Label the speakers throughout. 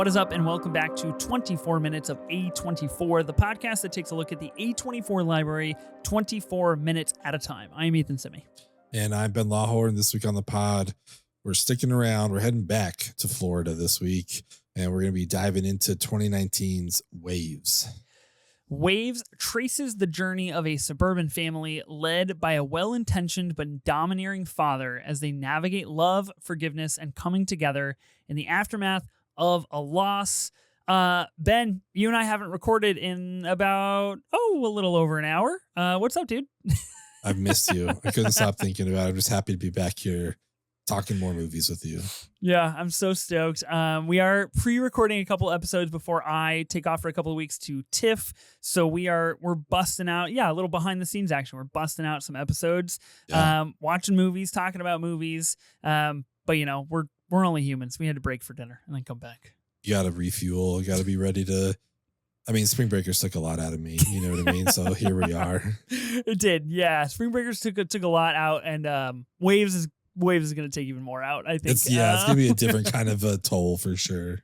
Speaker 1: What is up, and welcome back to 24 Minutes of A24, the podcast that takes a look at the A24 library 24 minutes at a time. I am Ethan Simi.
Speaker 2: And I'm Ben Lawhorn. This week on the pod, we're sticking around. We're heading back to Florida this week, and we're going to be diving into 2019's Waves.
Speaker 1: Waves traces the journey of a suburban family led by a well-intentioned but domineering father as they navigate love, forgiveness, and coming together in the aftermath of a loss. Ben, you and I haven't recorded in about, a little over an hour. What's up, dude?
Speaker 2: I've missed you. I couldn't stop thinking about it. I'm just happy to be back here talking more movies with you.
Speaker 1: Yeah, I'm so stoked. We are pre-recording a couple episodes before I take off for a couple of weeks to TIFF. So we're busting out, a little behind the scenes action. We're busting out some episodes, watching movies, talking about movies. But we're only humans. We had to break for dinner and then come back.
Speaker 2: You got to refuel. You got to be ready to. I mean, Spring Breakers took a lot out of me. You know what I mean? So here we are.
Speaker 1: It did. Yeah. Spring Breakers took a lot out, and Waves is going to take even more out, I think.
Speaker 2: It's going to be a different kind of a toll for sure.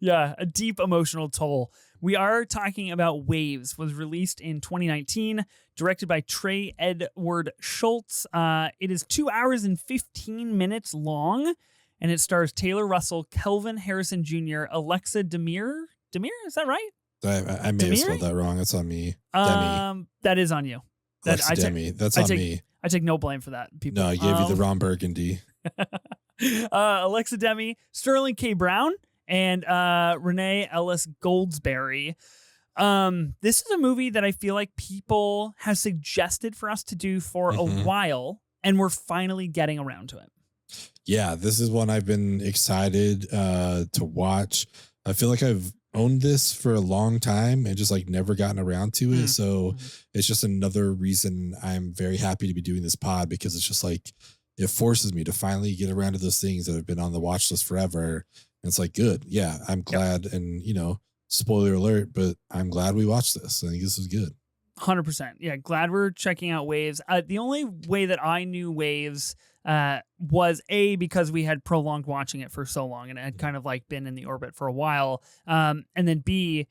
Speaker 1: Yeah, a deep emotional toll. We are talking about Waves, was released in 2019, directed by Trey Edward Schultz. It is 2 hours and 15 minutes long, and it stars Taylor Russell, Kelvin Harrison Jr., Alexa Demir. Demir, is that right?
Speaker 2: I may have spelled that wrong. That's on me. Demi.
Speaker 1: That is on you.
Speaker 2: Alexa Demi. That's on me.
Speaker 1: I take no blame for that, people.
Speaker 2: No, I gave you the Ron Burgundy.
Speaker 1: Alexa Demi, Sterling K. Brown, and Renee Ellis Goldsberry. This is a movie that I feel like people have suggested for us to do for a while, and we're finally getting around to it.
Speaker 2: Yeah, this is one I've been excited to watch. I feel like I've owned this for a long time and just never gotten around to it. So it's just another reason I'm very happy to be doing this pod, because it's just it forces me to finally get around to those things that have been on the watch list forever. And it's good. Yeah, I'm glad. Yep. And, spoiler alert, but I'm glad we watched this. I think this is good.
Speaker 1: 100%. Yeah, glad we're checking out Waves. The only way that I knew Waves was because we had prolonged watching it for so long and it had kind of been in the orbit for a while. And then B,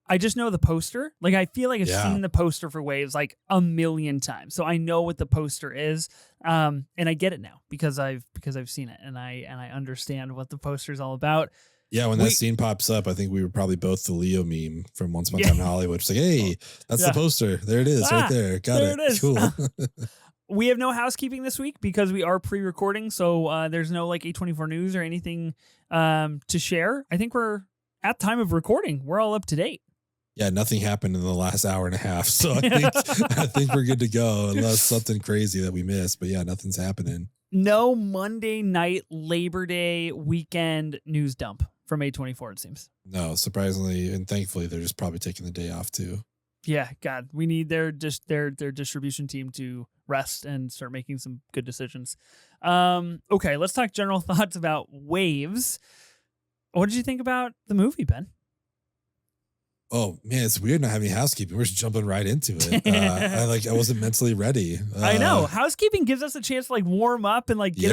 Speaker 1: I just know the poster. I feel like I've seen the poster for Waves a million times. So I know what the poster is. And I get it now because I've seen it and I understand what the poster is all about.
Speaker 2: Yeah, when that scene pops up, I think we were probably both the Leo meme from Once Upon a Time in Hollywood. It's hey, that's the poster. There it is, right there. Got it.
Speaker 1: It is.
Speaker 2: Cool.
Speaker 1: We have no housekeeping this week because we are pre-recording, so there's no A24 news or anything to share. I think we're at time of recording. We're all up to date.
Speaker 2: Yeah, nothing happened in the last hour and a half, so I think we're good to go unless something crazy that we missed. But yeah, nothing's happening.
Speaker 1: No Monday night Labor Day weekend news dump from A24, it seems.
Speaker 2: No, surprisingly and thankfully, they're just probably taking the day off too.
Speaker 1: Yeah, God, we need their distribution team to rest and start making some good decisions. Okay, let's talk general thoughts about Waves. What did you think about the movie, Ben?
Speaker 2: Oh man, it's weird not having housekeeping. We're just jumping right into it. I wasn't mentally ready.
Speaker 1: I know housekeeping gives us a chance to warm up and get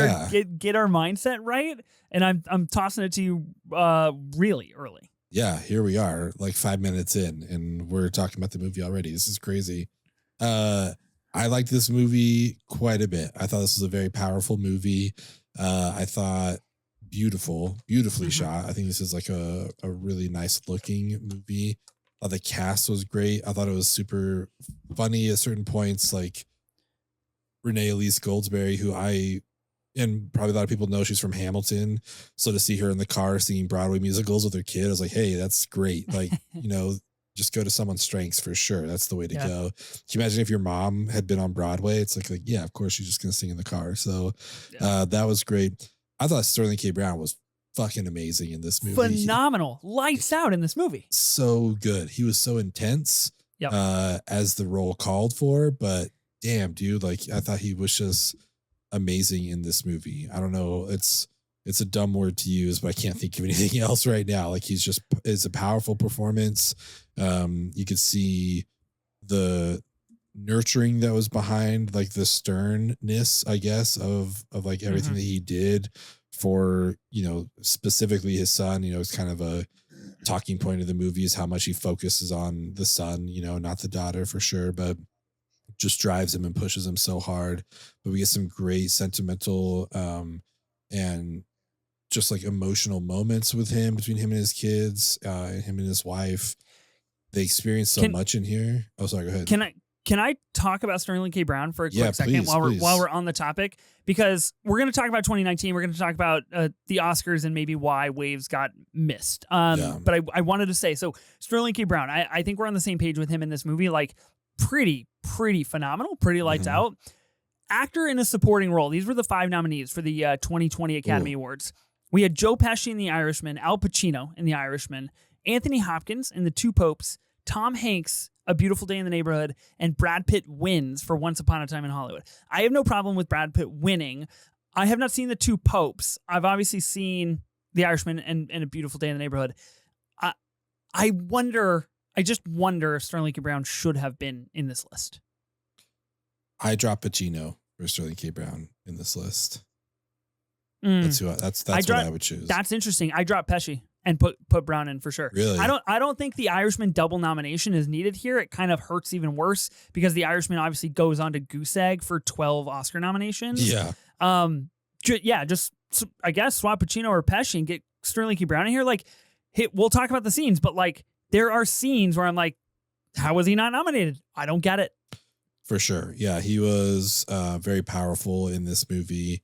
Speaker 1: our mindset right. And I'm tossing it to you really early.
Speaker 2: Yeah, here we are, 5 minutes in, and we're talking about the movie already. This is crazy. I liked this movie quite a bit. I thought this was a very powerful movie. I thought beautifully shot. I think this is a really nice looking movie. The cast was great. I thought it was super funny at certain points. Renee Elise Goldsberry, who and probably a lot of people know, she's from Hamilton. So to see her in the car singing Broadway musicals with her kid, I was hey, that's great. Just go to someone's strengths for sure. That's the way to go. Can you imagine if your mom had been on Broadway? It's yeah, of course she's just going to sing in the car. So that was great. I thought Sterling K. Brown was fucking amazing in this movie.
Speaker 1: Phenomenal. Lights out in this movie.
Speaker 2: So good. He was so intense as the role called for, but damn, dude, I thought he was just amazing in this movie. I don't know. It's a dumb word to use, but I can't think of anything else right now. It's a powerful performance. You could see the nurturing that was behind the sternness, I guess, of everything that he did for, specifically his son. It's kind of a talking point of the movie is how much he focuses on the son, you know, not the daughter for sure, but just drives him and pushes him so hard. But we get some great sentimental and just like emotional moments with him, between him and his kids, and him and his wife. They experience so
Speaker 1: Can
Speaker 2: much in here. Oh, sorry, go ahead.
Speaker 1: can I talk about Sterling K. Brown for a quick second
Speaker 2: please,
Speaker 1: while
Speaker 2: please.
Speaker 1: we're on the topic? Because we're going to talk about 2019. We're going to talk about the Oscars and maybe why Waves got missed. But I wanted to say, so Sterling K. Brown, I think we're on the same page with him in this movie. Like pretty phenomenal, pretty lights out. Actor in a supporting role. These were the 5 nominees for the 2020 Academy Awards. We had Joe Pesci in The Irishman, Al Pacino in The Irishman, Anthony Hopkins in The Two Popes, Tom Hanks, A Beautiful Day in the Neighborhood, and Brad Pitt wins for Once Upon a Time in Hollywood. I have no problem with Brad Pitt winning. I have not seen The Two Popes. I've obviously seen The Irishman and A Beautiful Day in the Neighborhood. I just wonder if Sterling K. Brown should have been in this list.
Speaker 2: I drop Pacino for Sterling K. Brown in this list. That's what I would choose.
Speaker 1: That's interesting. I dropped Pesci and put Brown in for sure.
Speaker 2: Really?
Speaker 1: I don't think the Irishman double nomination is needed here. It kind of hurts even worse because the Irishman obviously goes on to goose egg for 12 Oscar nominations.
Speaker 2: Yeah.
Speaker 1: Just I guess swap Pacino or Pesci and get Sterling K. Brown in here. Like, we'll talk about the scenes, but like there are scenes where I'm like, how was he not nominated? I don't get it.
Speaker 2: For sure. Yeah, he was very powerful in this movie.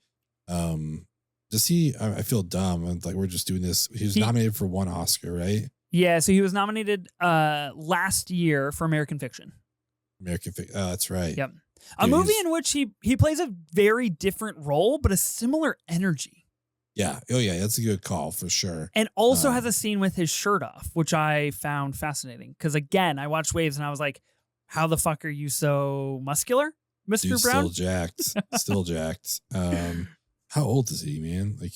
Speaker 2: I feel dumb. Like we're just doing this. He was nominated for 1 Oscar, right?
Speaker 1: Yeah, so he was nominated last year for American Fiction.
Speaker 2: Oh, that's right.
Speaker 1: Yep. A movie in which he plays a very different role, but a similar energy.
Speaker 2: Yeah. Oh, yeah. That's a good call for sure.
Speaker 1: And also has a scene with his shirt off, which I found fascinating. Because again, I watched Waves and I was like, how the fuck are you so muscular, Mr. Brown?
Speaker 2: Still jacked. Still jacked. How old is he, man? Like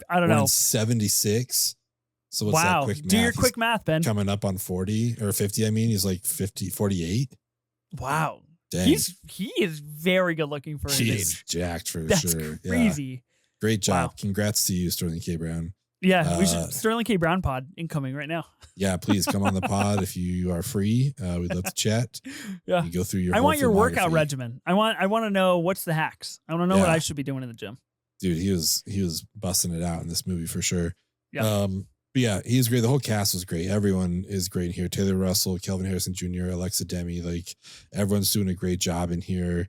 Speaker 2: I don't know. 76. So what's that quick math?
Speaker 1: Do your quick math, Ben.
Speaker 2: Coming up on 40 or 50. I mean, he's like 48.
Speaker 1: Wow.
Speaker 2: Dang.
Speaker 1: He is very good looking for his age.
Speaker 2: He's jacked for
Speaker 1: That's
Speaker 2: sure.
Speaker 1: Crazy.
Speaker 2: Yeah. Great job.
Speaker 1: Wow.
Speaker 2: Congrats to you, Sterling K. Brown.
Speaker 1: Yeah, we should Sterling K. Brown pod incoming right now.
Speaker 2: Yeah, please come on the pod if you are free. We'd love to chat.
Speaker 1: Yeah,
Speaker 2: go through your.
Speaker 1: I want your workout regimen. I want to know what's the hacks. I want to know what I should be doing in the gym.
Speaker 2: Dude, he was busting it out in this movie for sure.
Speaker 1: Yeah.
Speaker 2: But yeah, he's great. The whole cast was great. Everyone is great in here. Taylor Russell, Kelvin Harrison Jr., Alexa Demi, like everyone's doing a great job in here.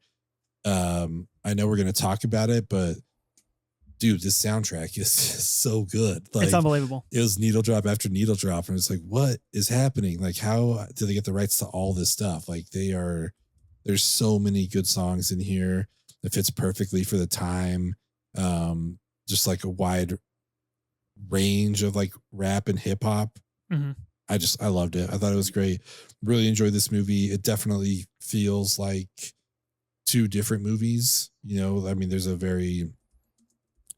Speaker 2: I know we're gonna talk about it, but dude, this soundtrack is so good. Like,
Speaker 1: it's unbelievable.
Speaker 2: It was needle drop after needle drop. And it's like, what is happening? Like, how did they get the rights to all this stuff? Like there's so many good songs in here. It fits perfectly for the time. Just like a wide range of like rap and hip hop.
Speaker 1: Mm-hmm.
Speaker 2: I loved it. I thought it was great. Really enjoyed this movie. It definitely feels like 2 different movies. You know, I mean, there's a very,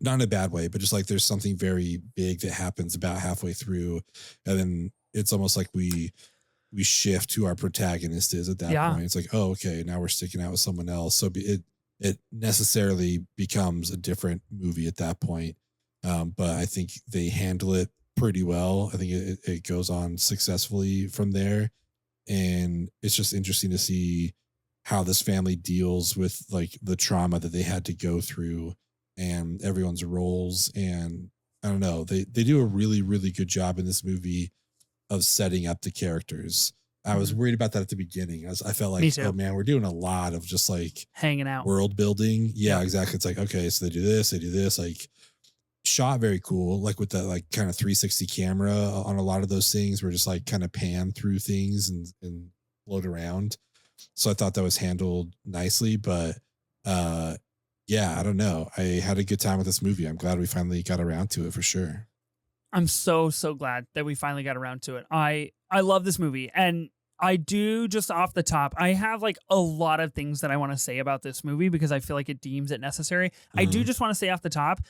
Speaker 2: not in a bad way, but just like there's something very big that happens about halfway through, and then it's almost like we shift who our protagonist is at that point. It's like, oh, okay, now we're sticking out with someone else. So it necessarily becomes a different movie at that point. But I think they handle it pretty well. I think it goes on successfully from there, and it's just interesting to see how this family deals with like the trauma that they had to go through and everyone's roles. And I don't know, they do a really, really good job in this movie of setting up the characters. I was worried about that at the beginning. I felt like, oh man, we're doing a lot of just like
Speaker 1: hanging out,
Speaker 2: world building. Yeah, exactly. It's like, okay, so they do this, like shot very cool, like with that like kind of 360 camera on a lot of those things. We're just like kind of pan through things and float around. So I thought that was handled nicely, but yeah, I don't know. I had a good time with this movie. I'm glad we finally got around to it for sure.
Speaker 1: I'm so glad that we finally got around to it. I love this movie, and I do, just off the top, I have like a lot of things that I want to say about this movie because I feel like it deems it necessary. Mm-hmm. I do just want to say off the top,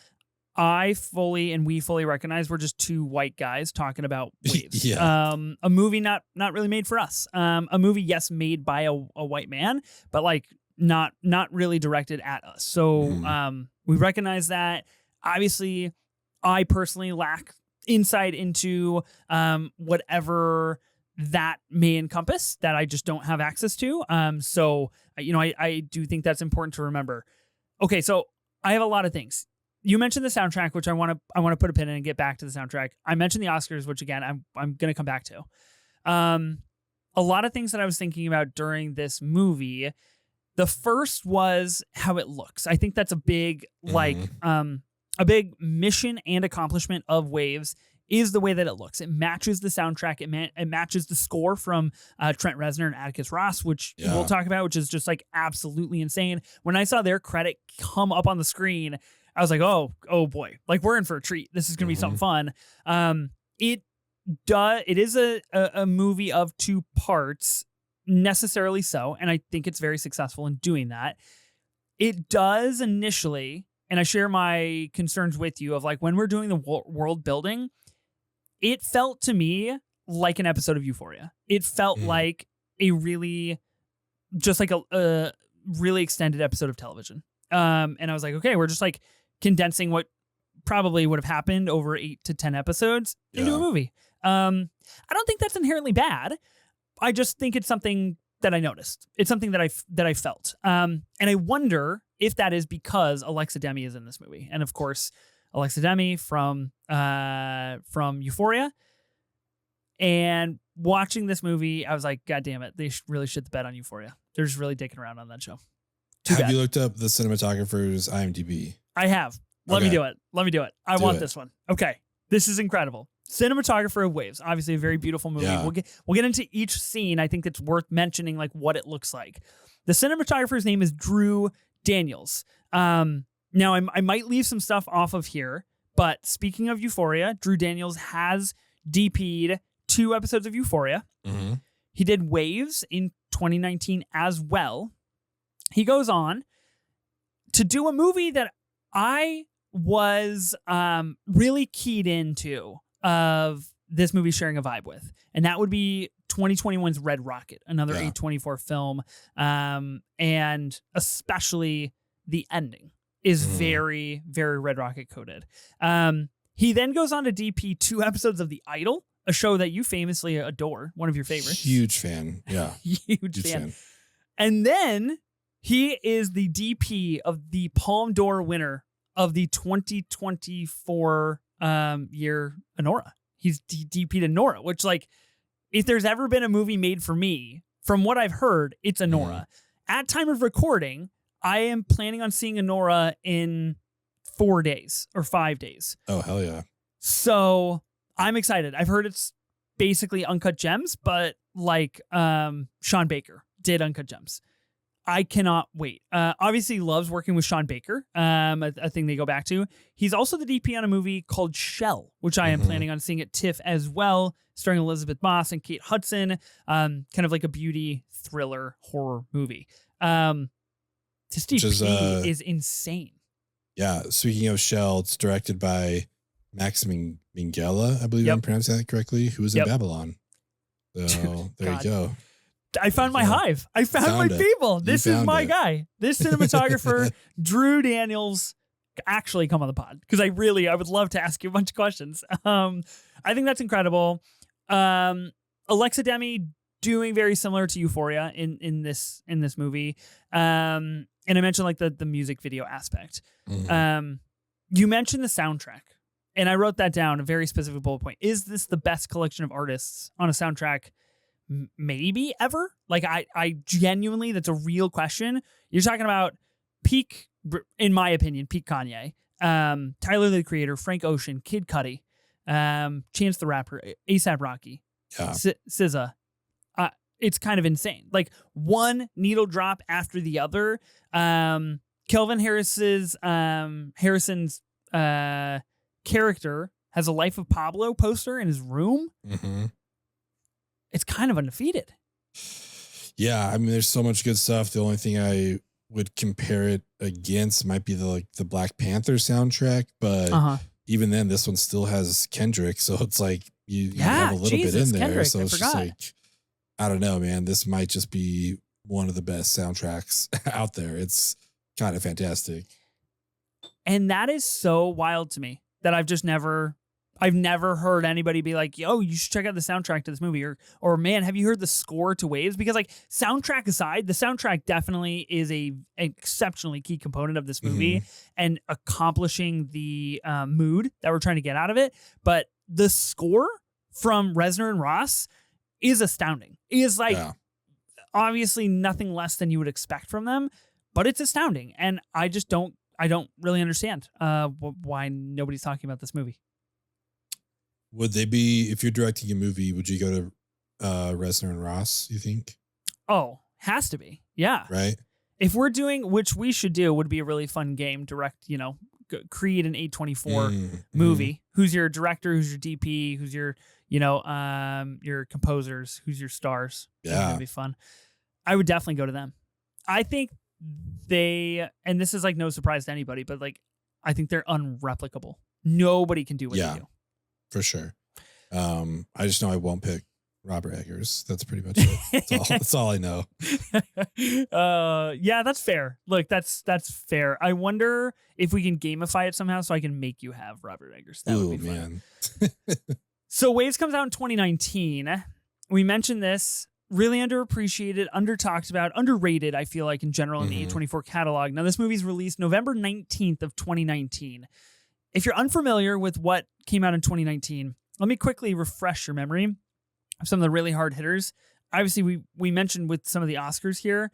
Speaker 1: we fully recognize we're just 2 white guys talking about Waves.
Speaker 2: Yeah.
Speaker 1: A movie not really made for us. A movie, yes, made by a white man, but like not really directed at us. So we recognize that. Obviously, I personally lack insight into whatever that may encompass that I just don't have access to. So, I do think that's important to remember. Okay, so I have a lot of things. You mentioned the soundtrack, which I want to put a pin in and get back to the soundtrack. I mentioned the Oscars, which again I'm going to come back to. A lot of things that I was thinking about during this movie. The first was how it looks. I think that's a big a big mission and accomplishment of Waves is the way that it looks. It matches the soundtrack. It matches the score from Trent Reznor and Atticus Ross, which we'll talk about, which is just like absolutely insane. When I saw their credit come up on the screen, I was like, oh boy, like we're in for a treat. This is going to be something fun. It is a movie of two parts, necessarily so, and I think it's very successful in doing that. It does initially, and I share my concerns with you of like when we're doing the world building, it felt to me like an episode of Euphoria. It felt like a really really extended episode of television. And I was like, okay, we're just like condensing what probably would have happened over 8 to 10 episodes into a movie. I don't think that's inherently bad. I just think it's something that I noticed. It's something that I felt. And I wonder if that is because Alexa Demi is in this movie. And of course, Alexa Demi from Euphoria. And watching this movie, I was like, God damn it, they really shit the bed on Euphoria. They're just really dicking around on that show.
Speaker 2: Have you looked up the cinematographer's IMDb?
Speaker 1: I have. Let me do it. I want this one. Okay. This is incredible. Cinematographer of Waves, obviously a very beautiful movie. Yeah. We'll get into each scene. I think it's worth mentioning like what it looks like. The cinematographer's name is Drew Daniels. Now I might leave some stuff off of here, but speaking of Euphoria, Drew Daniels has DP'd 2 episodes of Euphoria. He did Waves in 2019 as well. He goes on to do a movie that I was really keyed into of this movie sharing a vibe with, and that would be 2021's Red Rocket, another A24 film, and especially the ending is very, very Red Rocket coded. He then goes on to DP 2 episodes of The Idol, a show that you famously adore, one of your favorites.
Speaker 2: Huge fan, yeah.
Speaker 1: Huge fan. And then he is the DP of the Palme d'Or winner of the 2024 year Anora. He's DP'd Anora, which like if there's ever been a movie made for me, from what I've heard, it's Anora. At time of recording, I am planning on seeing Anora in 4 days or 5 days.
Speaker 2: Oh, hell yeah.
Speaker 1: So I'm excited. I've heard it's basically Uncut Gems, but like Sean Baker did Uncut Gems. I cannot wait. Obviously loves working with Sean Baker, a thing they go back to. He's also the DP on a movie called Shell, which I am planning on seeing at TIFF as well, starring Elizabeth Moss and Kate Hudson, kind of like a beauty thriller horror movie. This DP is insane.
Speaker 2: Yeah, speaking of Shell, it's directed by Max Minghella, I believe I'm pronouncing that correctly, who was in Babylon. So there you go.
Speaker 1: I found my hive. I found my people. This is my guy. This cinematographer, Drew Daniels, actually come on the pod because I would love to ask you a bunch of questions. I think that's incredible. Alexa Demi doing very similar to Euphoria in this movie. And I mentioned like the music video aspect. You mentioned the soundtrack, and I wrote that down, a very specific bullet point. Is this the best collection of artists on a soundtrack? Maybe ever? Like I genuinely, that's a real question. You're talking about peak, in my opinion, peak Kanye, Tyler the Creator, Frank Ocean, Kid Cudi, Chance the Rapper, A$AP Rocky, SZA. It's kind of insane. Like one needle drop after the other. Kelvin Harrison's character has a Life of Pablo poster in his room. It's kind of undefeated.
Speaker 2: Yeah, I mean, there's so much good stuff. The only thing I would compare it against might be the Black Panther soundtrack, but even then, this one still has Kendrick, so it's like you have a little bit in there.
Speaker 1: Kendrick,
Speaker 2: so it's just like, I don't know, man. This might just be one of the best soundtracks out there. It's kind of fantastic,
Speaker 1: and that is so wild to me that I've just never I've never heard anybody be like, yo, you should check out the soundtrack to this movie, or man, have you heard the score to Waves? Because like soundtrack aside, the soundtrack definitely is an exceptionally key component of this movie and accomplishing the mood that we're trying to get out of it. But the score from Reznor and Ross is astounding. It is like obviously nothing less than you would expect from them, but it's astounding. And I don't really understand why nobody's talking about this movie.
Speaker 2: Would they be, if you're directing a movie, would you go to Reznor and Ross, you think?
Speaker 1: Oh, has to be. Yeah.
Speaker 2: Right?
Speaker 1: If we're doing, which we should do, would be a really fun game, direct, create an A24 movie. Who's your director? Who's your DP? Who's your, your composers? Who's your stars?
Speaker 2: Yeah.
Speaker 1: That'd be fun. I would definitely go to them. I think and this is like no surprise to anybody, but like, I think they're unreplicable. Nobody can do what they do. For
Speaker 2: sure. I just know I won't pick Robert Eggers. That's pretty much it. That's all I know.
Speaker 1: Yeah, that's fair. Look, that's fair. I wonder if we can gamify it somehow so I can make you have Robert Eggers. That would be fun. Man. So Waves comes out in 2019. We mentioned this. Really underappreciated, under-talked about, underrated, I feel like, in general in the A24 catalog. Now, this movie's released November 19th of 2019. If you're unfamiliar with what came out in 2019, let me quickly refresh your memory of some of the really hard hitters. Obviously, we mentioned with some of the Oscars here,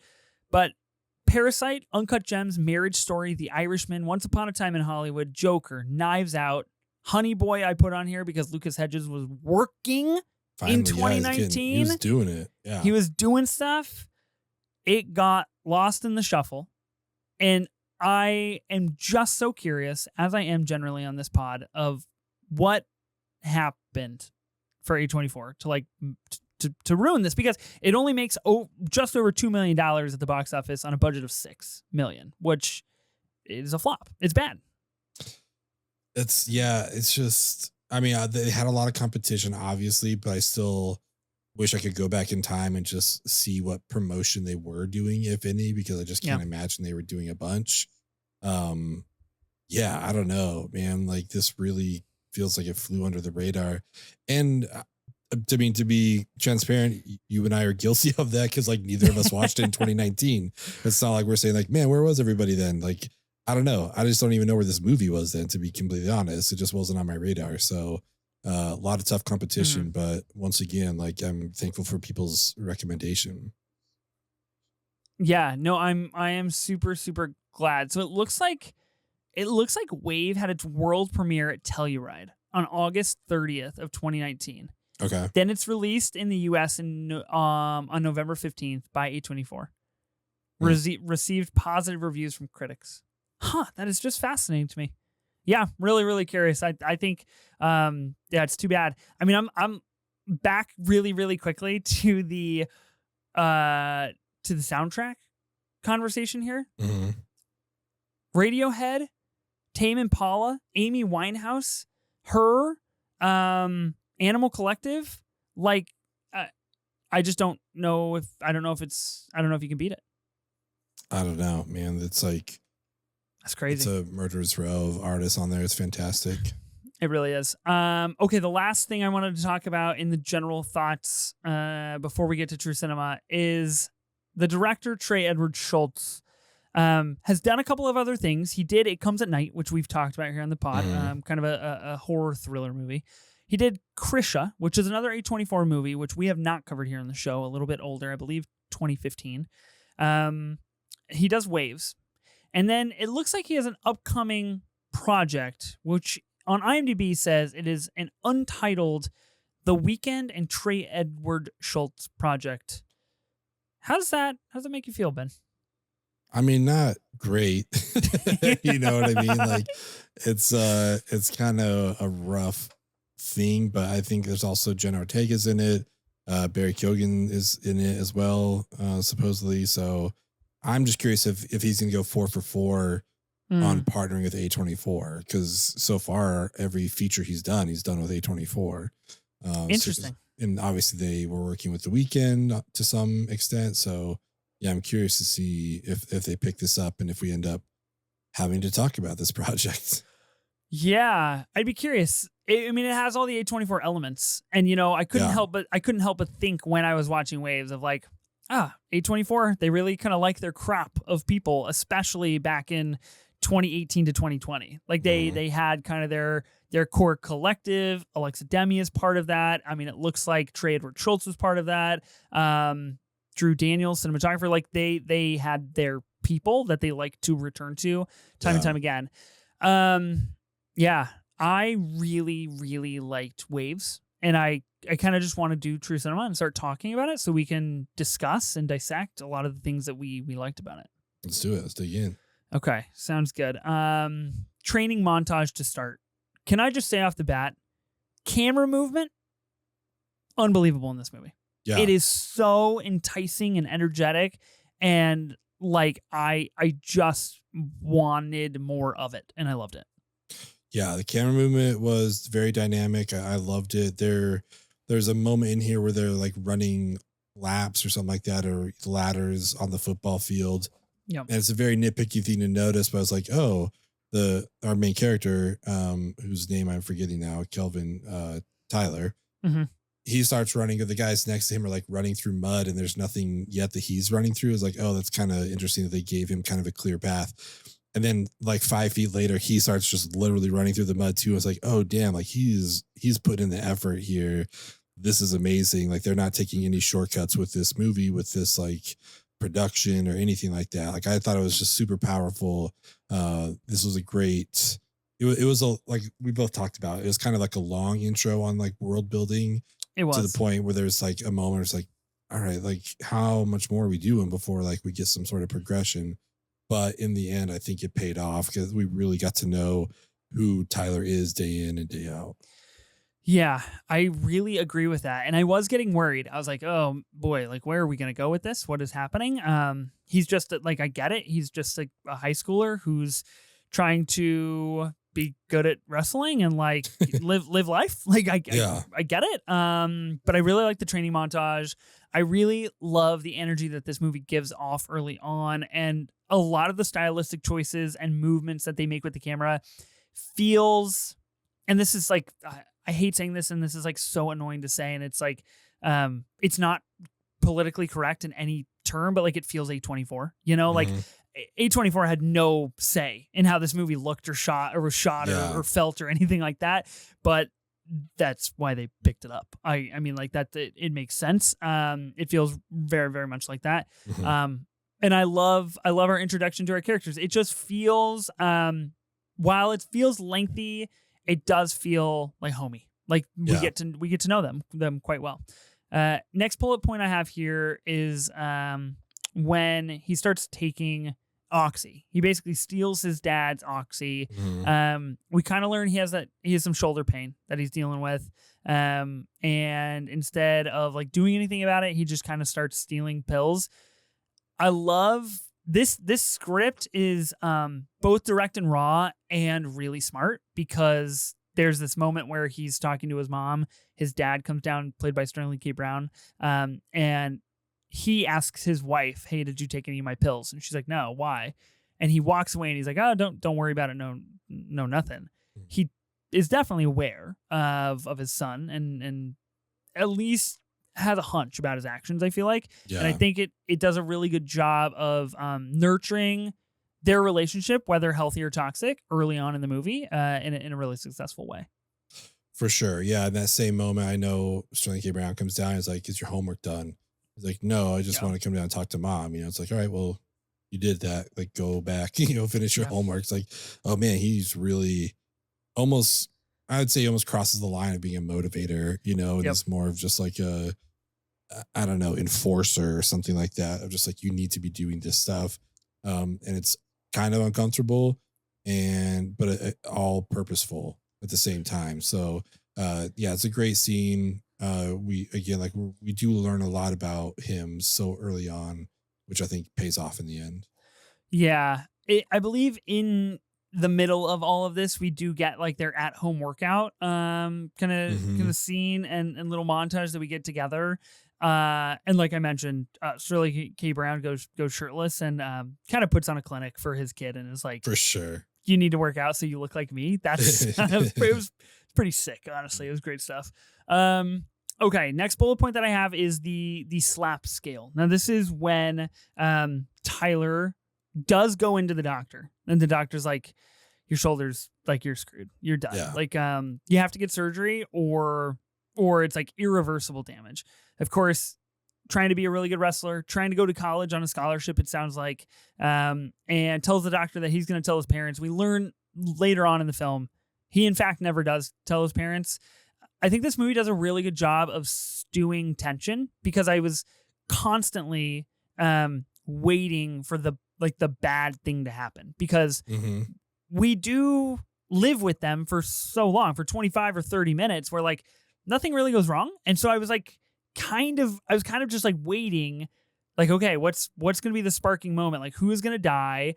Speaker 1: but Parasite, Uncut Gems, Marriage Story, The Irishman, Once Upon a Time in Hollywood, Joker, Knives Out, Honey Boy I put on here because Lucas Hedges was working in 2019.
Speaker 2: He was doing it. Yeah.
Speaker 1: He was doing stuff. It got lost in the shuffle. And I am just so curious, as I am generally on this pod, of what happened for A24 to like to ruin this, because it only makes just over $2 million at the box office on a budget of $6 million, which is a flop. It's bad.
Speaker 2: It's just, I mean, they had a lot of competition, obviously, but I still wish I could go back in time and just see what promotion they were doing, if any, because I just can't imagine they were doing a bunch. Yeah, I don't know, man. Like, this really feels like it flew under the radar. And to be transparent, you and I are guilty of that because like neither of us watched it in 2019. It's not like we're saying like, man, where was everybody then? Like, I don't know. I just don't even know where this movie was then, to be completely honest. It just wasn't on my radar. So a lot of tough competition, but once again, like, I'm thankful for people's recommendation.
Speaker 1: Yeah, no, I am super, super glad. So it looks like Wave had its world premiere at Telluride on August 30th of 2019.
Speaker 2: Okay.
Speaker 1: Then it's released in the US on November 15th by A24. Received positive reviews from critics. That is just fascinating to me. Yeah, really, really curious. I think it's too bad. I mean, I'm back really, really quickly to the soundtrack conversation here. Radiohead, Tame Impala, Amy Winehouse, Her, Animal Collective. Like, I just don't know if you can beat it.
Speaker 2: I don't know, man. It's like,
Speaker 1: that's crazy.
Speaker 2: It's a murderous row of artists on there. It's fantastic.
Speaker 1: It really is. Okay, the last thing I wanted to talk about in the general thoughts before we get to True Cinema is the director, Trey Edward Schultz, has done a couple of other things. He did It Comes at Night, which we've talked about here on the pod, kind of a horror thriller movie. He did Krisha, which is another A24 movie, which we have not covered here on the show, a little bit older, I believe 2015. He does Waves. And then it looks like he has an upcoming project, which on IMDb says it is an untitled The Weeknd and Trey Edward Schultz project. How does that make you feel, Ben?
Speaker 2: I mean, not great. You know what I mean? Like, it's kind of a rough thing, but I think there's also Jenna Ortega's in it. Barry Keoghan is in it as well, supposedly. So I'm just curious if he's going to go 4 for 4 on partnering with A24, because so far every feature he's done with A24.
Speaker 1: Interesting.
Speaker 2: And obviously they were working with The Weeknd to some extent. So yeah, I'm curious to see if they pick this up and if we end up having to talk about this project.
Speaker 1: Yeah, I'd be curious. I mean, it has all the A24 elements, and I couldn't
Speaker 2: Yeah.
Speaker 1: help but think when I was watching Waves of like, A24, they really kind of like their crop of people, especially back in 2018 to 2020. Like
Speaker 2: Mhm.
Speaker 1: they had kind of their core collective. Alexa Demi is part of that. I mean, it looks like Trey Edward Schultz was part of that. Drew Daniels, cinematographer, like they had their people that they like to return to time and
Speaker 2: Yeah.
Speaker 1: time again. Yeah, I really, really liked Waves, and I kind of just want to do True Cinema and start talking about it so we can discuss and dissect a lot of the things that we liked about it.
Speaker 2: Let's do it. Let's dig in.
Speaker 1: Okay, sounds good. Training montage to start. Can I just say off the bat, camera movement, unbelievable in this movie.
Speaker 2: Yeah.
Speaker 1: It is so enticing and energetic, and like I just wanted more of it, and I loved it.
Speaker 2: Yeah, the camera movement was very dynamic. I loved it. There's a moment in here where they're like running laps or something like that, or ladders on the football field.
Speaker 1: Yep.
Speaker 2: And it's a very nitpicky thing to notice, but I was like, oh, our main character, whose name I'm forgetting now, Kelvin Tyler,
Speaker 1: Mhm.
Speaker 2: he starts running, the guys next to him are like running through mud and there's nothing yet that he's running through. It's like, oh, that's kind of interesting that they gave him kind of a clear path. And then like 5 feet later, he starts just literally running through the mud too. It's like, oh damn, like he's put in the effort here. This is amazing. Like they're not taking any shortcuts with this movie, with this like production or anything like that. Like I thought it was just super powerful. This was a great, it was a, like we both talked about, it was kind of like a long intro on like world building
Speaker 1: It was
Speaker 2: to the point where there's like a moment where it's like, all right, like how much more are we doing before like we get some sort of progression? But in the end, I think it paid off because we really got to know who Tyler is day in and day out.
Speaker 1: Yeah, I really agree with that. And I was getting worried. I was like, oh boy, like where are we going to go with this? What is happening? He's just like, I get it. He's just like a high schooler who's trying to be good at wrestling and like live life. Like I get it. But I really like the training montage. I really love the energy that this movie gives off early on, and a lot of the stylistic choices and movements that they make with the camera feels, and this is like, I hate saying this, and this is like so annoying to say, and it's like, it's not politically correct in any term, but like it feels A24, like A24 had no say in how this movie looked or shot or was shot or felt or anything like that. But that's why they picked it up. I mean, like that, it makes sense. It feels very, very much like that. And I love our introduction to our characters. It just feels, while it feels lengthy, it does feel like homey. Like we get to know them quite well. Next bullet point I have here is when he starts taking Oxy. He basically steals his dad's Oxy. We kind of learn he has some shoulder pain that he's dealing with. And instead of like doing anything about it, he just kind of starts stealing pills. I love this script is both direct and raw and really smart, because there's this moment where he's talking to his mom. His dad comes down, played by Sterling K. Brown, and he asks his wife, "Hey, did you take any of my pills?" And she's like, "No, why?" And he walks away and he's like, "Oh, don't worry about it. No, nothing." He is definitely aware of his son and at least has a hunch about his actions, I feel like. And I think it does a really good job of nurturing their relationship, whether healthy or toxic, early on in the movie, in a really successful way.
Speaker 2: For sure. Yeah. In that same moment, I know Sterling K. Brown comes down and is like, "Is your homework done?" He's like, "No, I just want to come down and talk to mom." It's like, all right, well, you did that. Like, go back, finish your homework. It's like, oh man, he's really almost, I would say almost crosses the line of being a motivator, and it's more of just like a, I don't know, enforcer or something like that, of just like, you need to be doing this stuff. And it's kind of uncomfortable but all purposeful at the same time. So it's a great scene. We do learn a lot about him so early on, which I think pays off in the end.
Speaker 1: Yeah. I believe in the middle of all of this, we do get like their at-home workout kind of scene and little montage that we get together. And like I mentioned, Sterling K. Brown goes shirtless and kind of puts on a clinic for his kid and is like,
Speaker 2: for sure,
Speaker 1: you need to work out so you look like me. That's it was pretty sick, honestly. It was great stuff. Okay, next bullet point that I have is the slap scale. Now, this is when Tyler does go into the doctor, and the doctor's like, your shoulder's like, you're screwed. You're done.
Speaker 2: Yeah.
Speaker 1: Like, you have to get surgery or it's like irreversible damage. Of course, trying to be a really good wrestler, trying to go to college on a scholarship, it sounds like, and tells the doctor that he's going to tell his parents. We learn later on in the film, he in fact never does tell his parents. I think this movie does a really good job of stewing tension, because I was constantly waiting for the bad thing to happen, because we do live with them for so long, for 25 or 30 minutes, where like nothing really goes wrong. And so I was like, kind of just like waiting, like, okay, what's going to be the sparking moment? Like, who is going to die?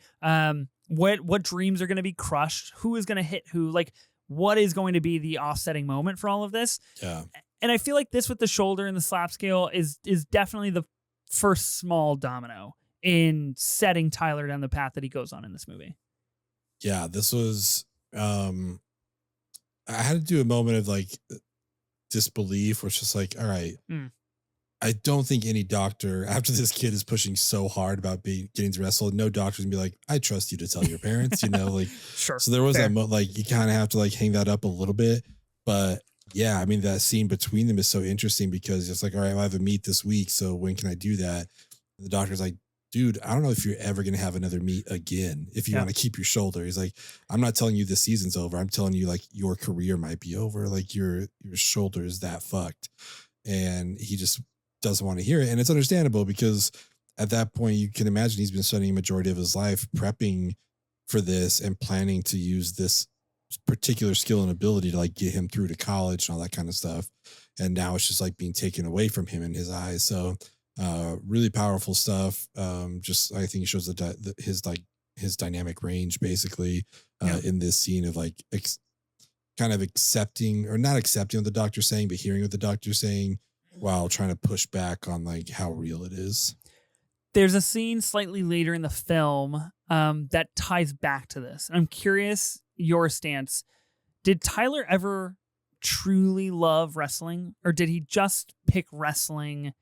Speaker 1: What dreams are going to be crushed? Who is going to hit who? Like, what is going to be the offsetting moment for all of this?
Speaker 2: Yeah.
Speaker 1: And I feel like this with the shoulder and the slap scale is definitely the first small domino in setting Tyler down the path that he goes on in this movie.
Speaker 2: Yeah, this was I had to do a moment of like disbelief, where it's just like, all right, I don't think any doctor, after this kid is pushing so hard about getting to wrestle, no doctor's gonna be like, I trust you to tell your parents, like,
Speaker 1: sure.
Speaker 2: So there was
Speaker 1: Fair.
Speaker 2: that like, you kind of have to like hang that up a little bit. But yeah, I mean, that scene between them is so interesting, because it's like, all right, I have a meet this week, so when can I do that? And the doctor's like, dude, I don't know if you're ever going to have another meet again if you want to keep your shoulder. He's like, I'm not telling you the season's over. I'm telling you, like, your career might be over. Like, your shoulder is that fucked. And he just doesn't want to hear it. And it's understandable, because at that point, you can imagine he's been spending a majority of his life prepping for this and planning to use this particular skill and ability to like get him through to college and all that kind of stuff. And now it's just like being taken away from him in his eyes. So really powerful stuff. Just, I think it shows his dynamic range, basically, in this scene of like kind of accepting, or not accepting what the doctor's saying, but hearing what the doctor's saying while trying to push back on like how real it is.
Speaker 1: There's a scene slightly later in the film that ties back to this. I'm curious your stance. Did Tyler ever truly love wrestling, or did he just pick wrestling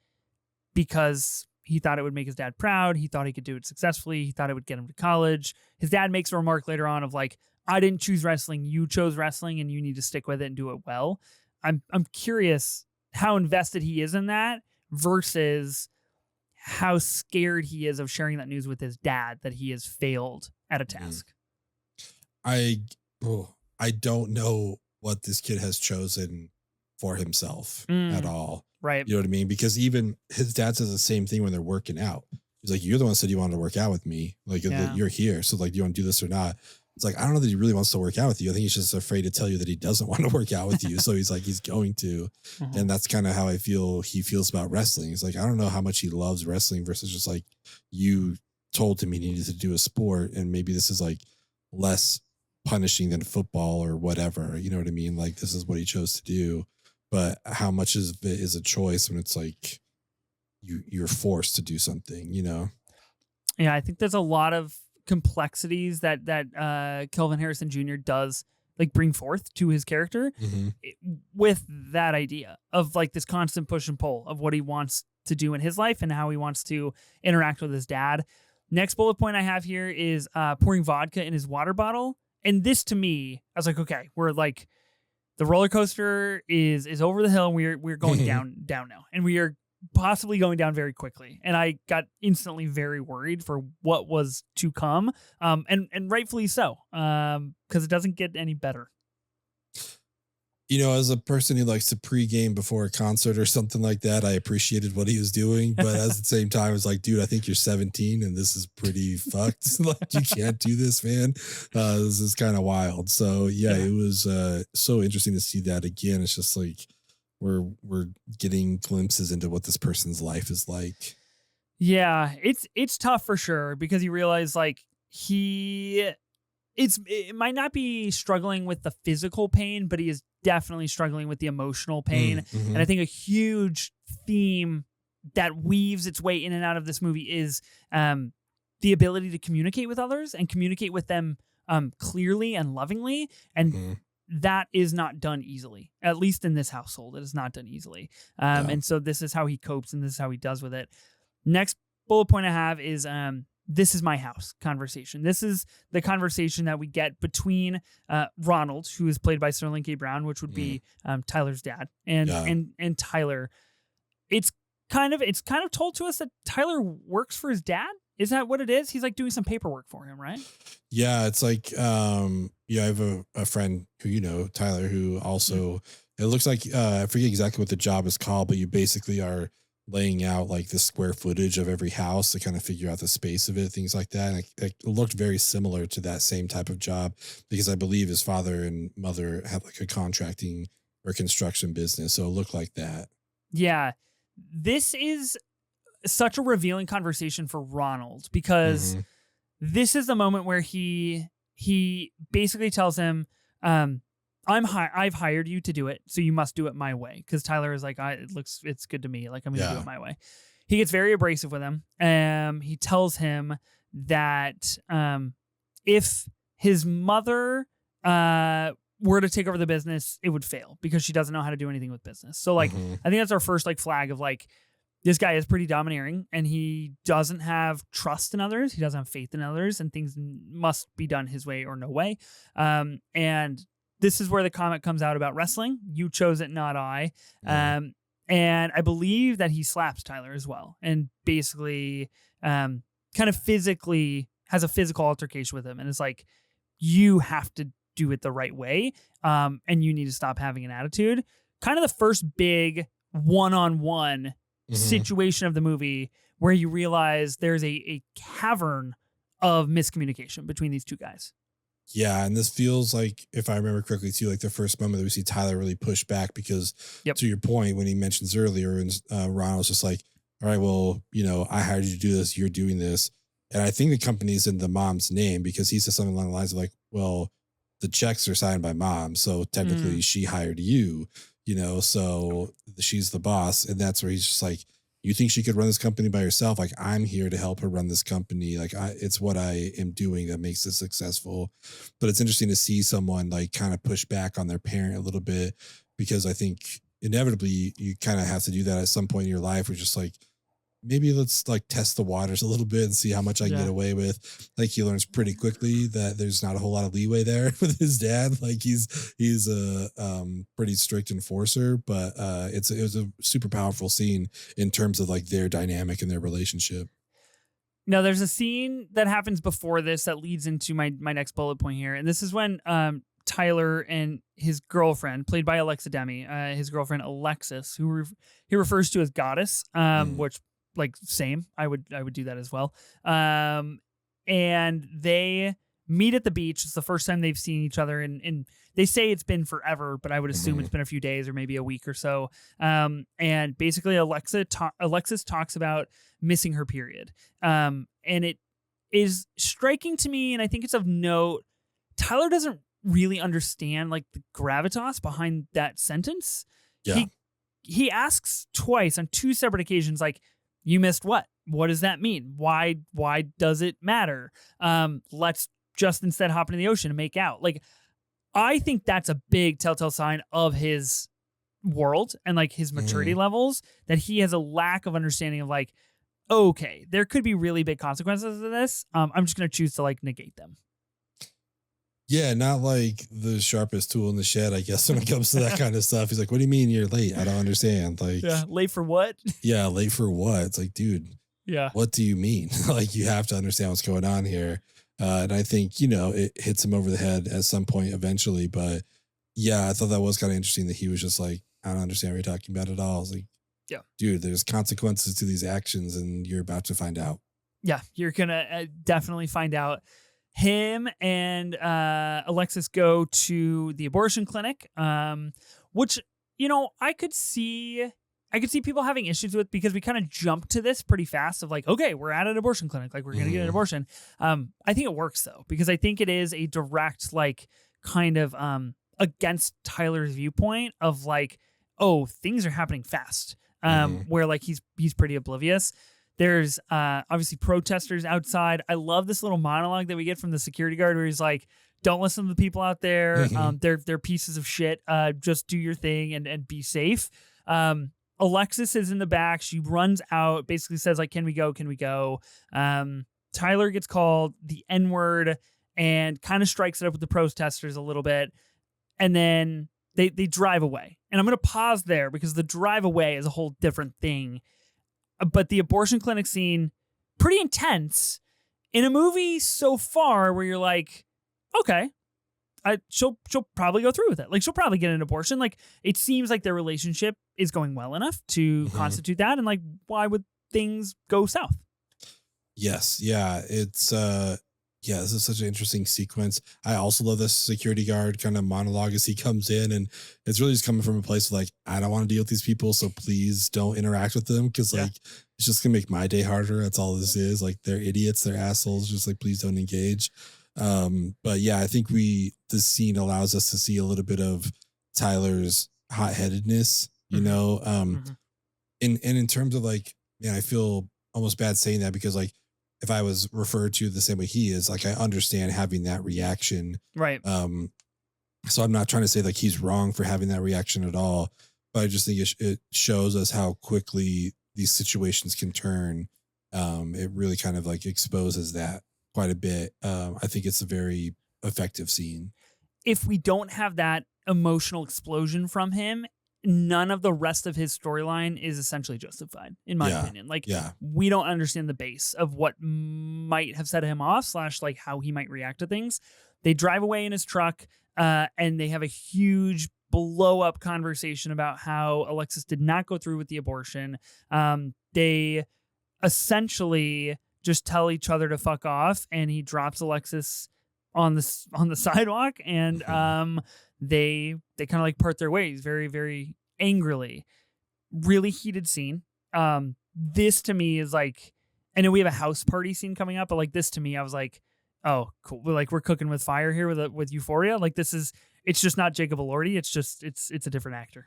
Speaker 1: because he thought it would make his dad proud? He thought he could do it successfully. He thought it would get him to college. His dad makes a remark later on of like, I didn't choose wrestling. You chose wrestling, and you need to stick with it and do it well. I'm curious how invested he is in that versus how scared he is of sharing that news with his dad that he has failed at a task.
Speaker 2: I don't know what this kid has chosen for himself at all.
Speaker 1: Right.
Speaker 2: You know what I mean? Because even his dad says the same thing when they're working out. He's like, you're the one who said you wanted to work out with me. Like, you're here. So like, do you want to do this or not? It's like, I don't know that he really wants to work out with you. I think he's just afraid to tell you that he doesn't want to work out with you. So he's like, he's going to. And that's kind of how I feel he feels about wrestling. He's like, I don't know how much he loves wrestling versus just like, you told him he needed to do a sport. And maybe this is like less punishing than football or whatever. You know what I mean? Like, this is what he chose to do. But how much of it is a choice when it's like you're forced to do something,
Speaker 1: Yeah, I think there's a lot of complexities that Kelvin Harrison Jr. does like bring forth to his character with that idea of like this constant push and pull of what he wants to do in his life and how he wants to interact with his dad. Next bullet point I have here is pouring vodka in his water bottle. And this to me, I was like, okay, we're like, the roller coaster is over the hill, and we're going down now, and we are possibly going down very quickly. And I got instantly very worried for what was to come, and rightfully so, because it doesn't get any better.
Speaker 2: As a person who likes to pregame before a concert or something like that, I appreciated what he was doing. But at the same time, it's like, dude, I think you're 17 and this is pretty fucked. Like, you can't do this, man. This is kind of wild. So yeah, it was so interesting to see that again. It's just like we're getting glimpses into what this person's life is like.
Speaker 1: Yeah, it's tough for sure, because you realize like it might not be struggling with the physical pain, but he is definitely struggling with the emotional pain. And I think a huge theme that weaves its way in and out of this movie is the ability to communicate with others and communicate with them clearly and lovingly. And that is not done easily. At least in this household, it is not done easily.
Speaker 2: Yeah.
Speaker 1: And so this is how he copes, and this is how he does with it. Next bullet point I have is this is my house conversation. This is the conversation that we get between Ronald, who is played by Sterling K. Brown, which would be Tyler's dad, and Tyler. It's kind of told to us that Tyler works for his dad. Is that what it is? He's like doing some paperwork for him, right?
Speaker 2: Yeah, it's like I have a friend who, you know, Tyler, who also it looks like I forget exactly what the job is called, but you basically are laying out like the square footage of every house to kind of figure out the space of it, things like that. And it looked very similar to that same type of job because I believe his father and mother had like a contracting or construction business. So it looked like that.
Speaker 1: Yeah. This is such a revealing conversation for Ronald because this is the moment where he basically tells him, I've hired you to do it, so you must do it my way. Because Tyler is like, it's good to me. Like, I'm going to do it my way. He gets very abrasive with him. He tells him that if his mother were to take over the business, it would fail because she doesn't know how to do anything with business. So, like, I think that's our first like flag of like, this guy is pretty domineering and he doesn't have trust in others. He doesn't have faith in others, and things must be done his way or no way. And this is where the comment comes out about wrestling. You chose it, not I. And I believe that he slaps Tyler as well, and basically kind of physically has a physical altercation with him. And it's like, you have to do it the right way. And you need to stop having an attitude. Kind of the first big one-on-one situation of the movie where you realize there's a cavern of miscommunication between these two guys.
Speaker 2: Yeah, and this feels like, if I remember correctly too, like the first moment that we see Tyler really push back because to your point, when he mentions earlier, and Ronald's just like, all right, well, you know, I hired you to do this, you're doing this. And I think the company's in the mom's name because he says something along the lines of like, well, the checks are signed by mom, so technically she hired you, you know, so she's the boss. And that's where he's just like, you think she could run this company by herself? Like, I'm here to help her run this company. Like, it's what I am doing that makes it successful. But it's interesting to see someone like kind of push back on their parent a little bit, because I think inevitably you kind of have to do that at some point in your life. Where just like, maybe let's like test the waters a little bit and see how much I can get away with. Like, he learns pretty quickly that there's not a whole lot of leeway there with his dad. Like, he's a pretty strict enforcer, but it was a super powerful scene in terms of like their dynamic and their relationship.
Speaker 1: Now, there's a scene that happens before this that leads into my next bullet point here. And this is when Tyler and his girlfriend, played by Alexa Demi, his girlfriend Alexis, who he refers to as Goddess, which, like, same. I would do that as well. And they meet at the beach. It's the first time they've seen each other, and they say it's been forever, but I would assume it's been a few days or maybe a week or so. And basically Alexis talks about missing her period. And it is striking to me, and I think it's of note, Tyler doesn't really understand like the gravitas behind that sentence.
Speaker 2: Yeah.
Speaker 1: He asks twice on two separate occasions, like, you missed what? What does that mean? Why does it matter? Let's just instead hop into the ocean and make out. Like, I think that's a big telltale sign of his world and like his maturity levels, that he has a lack of understanding of like, okay, there could be really big consequences of this. I'm just going to choose to like negate them.
Speaker 2: Yeah, not like the sharpest tool in the shed, I guess, when it comes to that kind of stuff. He's like, what do you mean you're late? I don't understand. Like,
Speaker 1: yeah, late for what?
Speaker 2: Yeah, late for what? It's like, dude, what do you mean? Like, you have to understand what's going on here. And I think, you know, it hits him over the head at some point eventually. But yeah, I thought that was kind of interesting that he was just like, I don't understand what you're talking about at all. I was like,
Speaker 1: yeah,
Speaker 2: dude, there's consequences to these actions and you're about to find out.
Speaker 1: Yeah, you're going to definitely find out. Him and Alexis go to the abortion clinic, which, you know, I could see people having issues with, because we kind of jumped to this pretty fast of like, okay, we're at an abortion clinic, like we're going to get an abortion. I think it works though, because I think it is a direct, like, kind of against Tyler's viewpoint of like, oh, things are happening fast, where like he's pretty oblivious. There's obviously protesters outside. I love this little monologue that we get from the security guard where he's like, don't listen to the people out there.
Speaker 2: Mhm.
Speaker 1: They're pieces of shit. Just do your thing and be safe. Alexis is in the back. She runs out, basically says like, can we go? Can we go? Tyler gets called the N-word and kind of strikes it up with the protesters a little bit. And then they drive away. And I'm going to pause there because the drive away is a whole different thing. But the abortion clinic scene, pretty intense in a movie so far where you're like, okay, she'll probably go through with it. Like, she'll probably get an abortion. Like, it seems like their relationship is going well enough to constitute that. And like, why would things go south?
Speaker 2: Yes. Yeah. It's yeah, this is such an interesting sequence. I also love this security guard kind of monologue as he comes in, and it's really just coming from a place of like, I don't want to deal with these people, so please don't interact with them because like it's just gonna make my day harder. That's all this is. Like, they're idiots, they're assholes. Just like, please don't engage. But yeah, I think this scene allows us to see a little bit of Tyler's hot-headedness, you know. In terms of like, man, I feel almost bad saying that because like, if I was referred to the same way he is, like, I understand having that reaction.
Speaker 1: Right.
Speaker 2: So I'm not trying to say like he's wrong for having that reaction at all, but I just think it shows us how quickly these situations can turn. It really kind of like exposes that quite a bit. I think it's a very effective scene.
Speaker 1: If we don't have that emotional explosion from him, none of the rest of his storyline is essentially justified, in my opinion. Like, we don't understand the base of what might have set him off / like how he might react to things. They drive away in his truck, and they have a huge blow up conversation about how Alexis did not go through with the abortion. They essentially just tell each other to fuck off, and he drops Alexis on the sidewalk, and they kind of like part their ways very, very angrily. Really heated scene. This to me is like, I know we have a house party scene coming up, but like, this to me, I was like, oh, cool. We're cooking with fire here with Euphoria. Like, it's just not Jacob Elordi. It's a different actor.